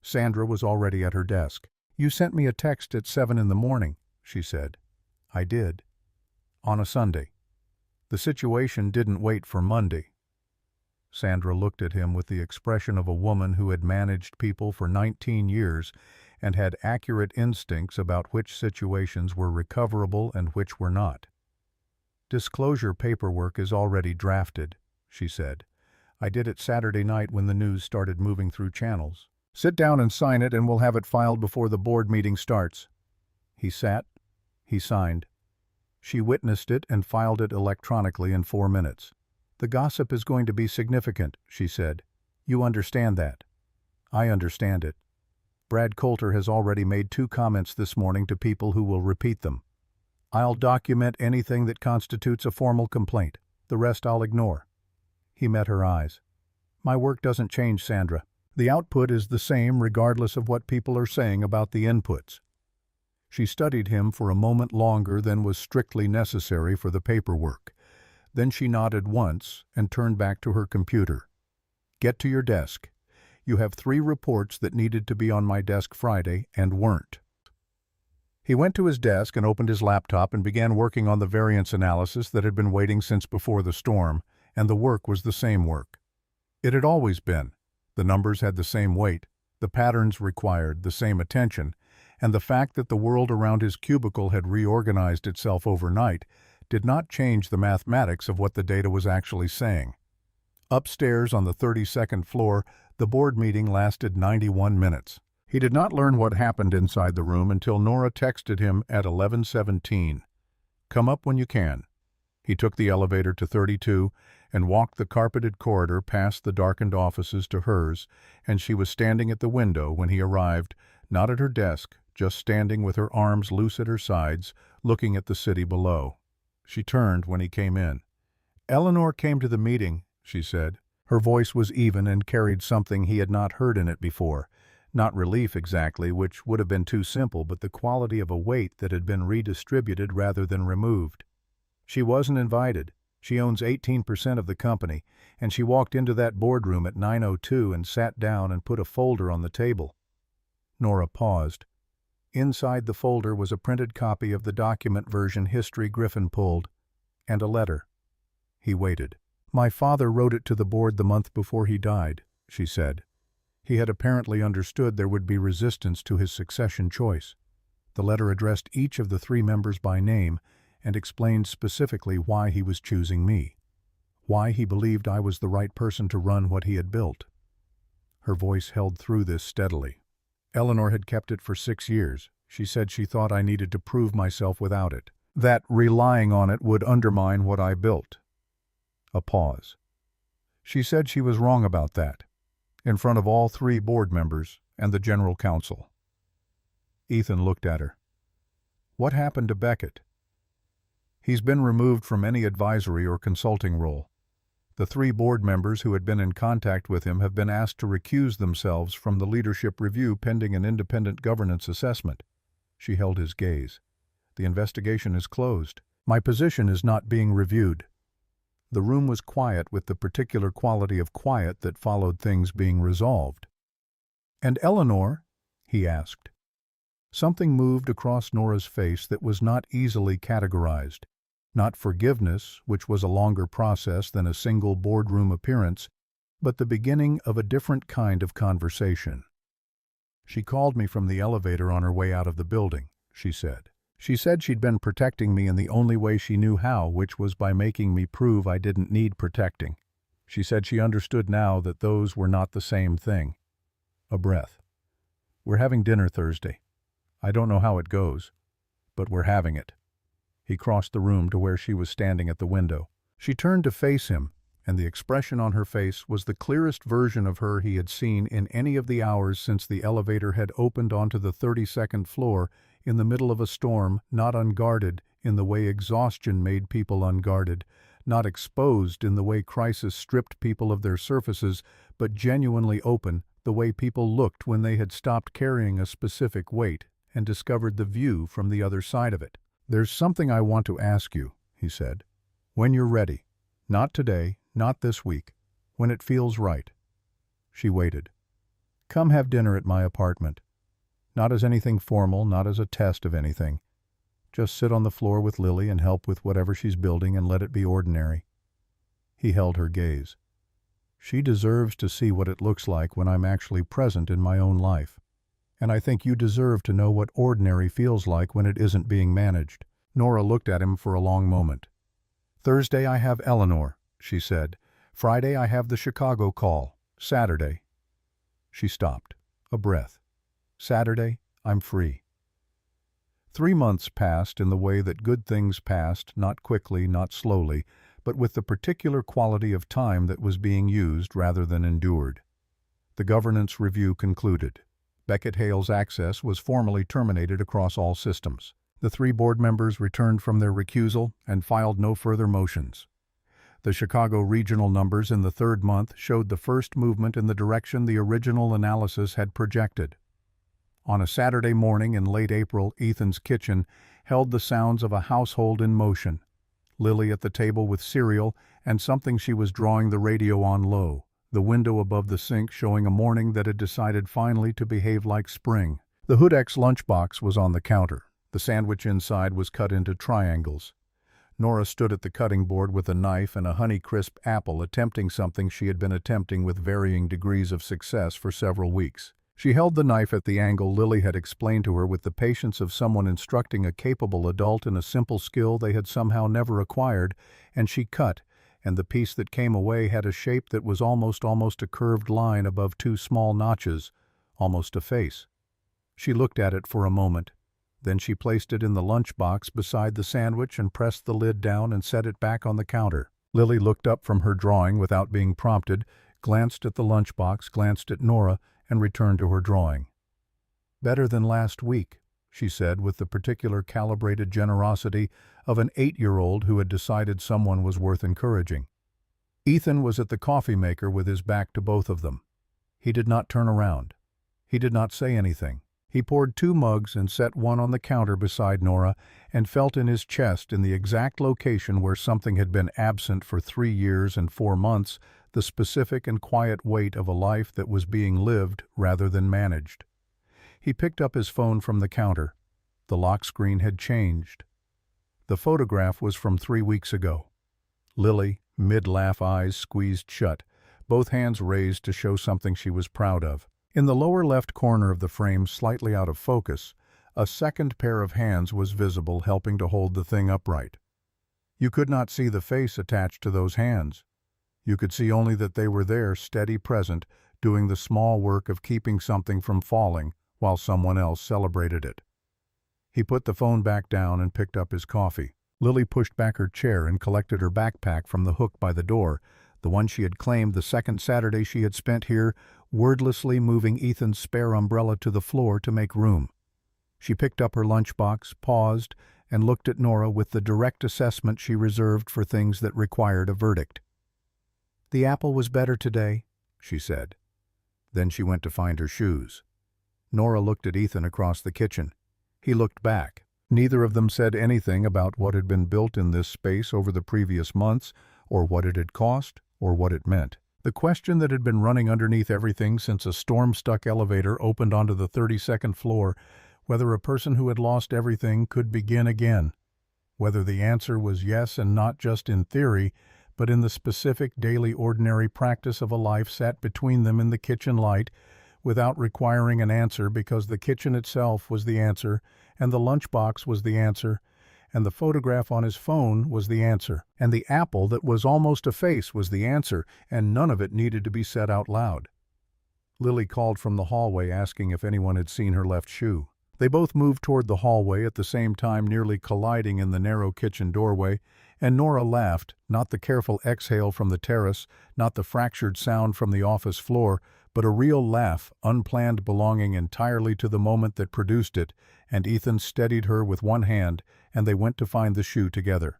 Sandra was already at her desk. "You sent me a text at 7 in the morning. she said. I did. On a Sunday. The situation didn't wait for Monday. Sandra looked at him with the expression of a woman who had managed people for 19 years and had accurate instincts about which situations were recoverable and which were not. Disclosure paperwork is already drafted, she said. I did it Saturday night when the news started moving through channels. Sit down and sign it and we'll have it filed before the board meeting starts. He sat. He signed. She witnessed it and filed it electronically in 4 minutes. The gossip is going to be significant, she said. You understand that. I understand it. Brad Coulter has already made 2 comments this morning to people who will repeat them. I'll document anything that constitutes a formal complaint. The rest I'll ignore. He met her eyes. My work doesn't change, Sandra. The output is the same regardless of what people are saying about the inputs. She studied him for a moment longer than was strictly necessary for the paperwork. Then she nodded once and turned back to her computer. Get to your desk. You have 3 reports that needed to be on my desk Friday and weren't. He went to his desk and opened his laptop and began working on the variance analysis that had been waiting since before the storm, and the work was the same work. It had always been. The numbers had the same weight, the patterns required the same attention, and the fact that the world around his cubicle had reorganized itself overnight did not change the mathematics of what the data was actually saying. Upstairs on the 32nd floor, the board meeting lasted 91 minutes. He did not learn what happened inside the room until Nora texted him at 11:17. Come up when you can. He took the elevator to 32 and walked the carpeted corridor past the darkened offices to hers, and she was standing at the window when he arrived, not at her desk, just standing with her arms loose at her sides, looking at the city below. She turned when he came in. Eleanor came to the meeting, she said. Her voice was even and carried something he had not heard in it before. Not relief exactly, which would have been too simple, but the quality of a weight that had been redistributed rather than removed. She wasn't invited. She owns 18% of the company, and she walked into that boardroom at 9:02 and sat down and put a folder on the table. Nora paused. Inside the folder was a printed copy of the document version history Griffin pulled, and a letter. He waited. My father wrote it to the board the month before he died, she said. He had apparently understood there would be resistance to his succession choice. The letter addressed each of the 3 members by name and explained specifically why he was choosing me, why he believed I was the right person to run what he had built. Her voice held through this steadily. Eleanor had kept it for 6 years. She said she thought I needed to prove myself without it, that relying on it would undermine what I built. A pause. She said she was wrong about that, in front of all 3 board members and the general counsel. Ethan looked at her. What happened to Beckett? He's been removed from any advisory or consulting role. The 3 board members who had been in contact with him have been asked to recuse themselves from the leadership review pending an independent governance assessment. She held his gaze. The investigation is closed. My position is not being reviewed. The room was quiet with the particular quality of quiet that followed things being resolved. And Eleanor? He asked. Something moved across Nora's face that was not easily categorized. Not forgiveness, which was a longer process than a single boardroom appearance, but the beginning of a different kind of conversation. She called me from the elevator on her way out of the building, she said. She said she'd been protecting me in the only way she knew how, which was by making me prove I didn't need protecting. She said she understood now that those were not the same thing. A breath. We're having dinner Thursday. I don't know how it goes, but we're having it. He crossed the room to where she was standing at the window. She turned to face him, and the expression on her face was the clearest version of her he had seen in any of the hours since the elevator had opened onto the 32nd floor in the middle of a storm, not unguarded in the way exhaustion made people unguarded, not exposed in the way crisis stripped people of their surfaces, but genuinely open, the way people looked when they had stopped carrying a specific weight and discovered the view from the other side of it. There's something I want to ask you, he said. When you're ready. Not today, not this week. When it feels right. She waited. Come have dinner at my apartment. Not as anything formal, not as a test of anything. Just sit on the floor with Lily and help with whatever she's building and let it be ordinary." He held her gaze. "She deserves to see what it looks like when I'm actually present in my own life. And I think you deserve to know what ordinary feels like when it isn't being managed." Nora looked at him for a long moment. "Thursday I have Eleanor," she said. "Friday I have the Chicago call. Saturday—" She stopped. A breath. "Saturday, I'm free." 3 months passed in the way that good things passed, not quickly, not slowly, but with the particular quality of time that was being used rather than endured. The governance review concluded. Beckett Hale's access was formally terminated across all systems. The 3 board members returned from their recusal and filed no further motions. The Chicago regional numbers in the 3rd month showed the first movement in the direction the original analysis had projected. On a Saturday morning in late April, Ethan's kitchen held the sounds of a household in motion. Lily at the table with cereal and something she was drawing the radio on low, the window above the sink showing a morning that had decided finally to behave like spring. The Hoodex lunchbox was on the counter. The sandwich inside was cut into triangles. Nora stood at the cutting board with a knife and a Honeycrisp apple, attempting something she had been attempting with varying degrees of success for several weeks. She held the knife at the angle Lily had explained to her with the patience of someone instructing a capable adult in a simple skill they had somehow never acquired, and she cut, and the piece that came away had a shape that was almost a curved line above 2 small notches, almost a face. She looked at it for a moment. Then she placed it in the lunchbox beside the sandwich and pressed the lid down and set it back on the counter. Lily looked up from her drawing without being prompted, glanced at the lunchbox, glanced at Nora, and returned to her drawing. "Better than last week," she said with the particular calibrated generosity of an 8-year-old who had decided someone was worth encouraging. Ethan was at the coffee maker with his back to both of them. He did not turn around. He did not say anything. He poured 2 mugs and set one on the counter beside Nora and felt in his chest in the exact location where something had been absent for 3 years and 4 months, the specific and quiet weight of a life that was being lived rather than managed. He picked up his phone from the counter. The lock screen had changed. The photograph was from 3 weeks ago. Lily, mid-laugh, eyes squeezed shut, both hands raised to show something she was proud of. In the lower left corner of the frame, slightly out of focus, a second pair of hands was visible, helping to hold the thing upright. You could not see the face attached to those hands. You could see only that they were there, steady, present, doing the small work of keeping something from falling while someone else celebrated it. He put the phone back down and picked up his coffee. Lily pushed back her chair and collected her backpack from the hook by the door, the one she had claimed the second Saturday she had spent here, wordlessly moving Ethan's spare umbrella to the floor to make room. She picked up her lunchbox, paused, and looked at Nora with the direct assessment she reserved for things that required a verdict. "The apple was better today," she said. Then she went to find her shoes. Nora looked at Ethan across the kitchen. He looked back. Neither of them said anything about what had been built in this space over the previous months, or what it had cost, or what it meant. The question that had been running underneath everything since a storm-stuck elevator opened onto the 32nd floor, whether a person who had lost everything could begin again. Whether the answer was yes, and not just in theory, but in the specific daily ordinary practice of a life sat between them in the kitchen light, without requiring an answer, because the kitchen itself was the answer, and the lunchbox was the answer, and the photograph on his phone was the answer, and the apple that was almost a face was the answer, and none of it needed to be said out loud. Lily called from the hallway, asking if anyone had seen her left shoe. They both moved toward the hallway at the same time, nearly colliding in the narrow kitchen doorway, and Nora laughed, not the careful exhale from the terrace, not the fractured sound from the office floor, but a real laugh, unplanned, belonging entirely to the moment that produced it, and Ethan steadied her with one hand, and they went to find the shoe together.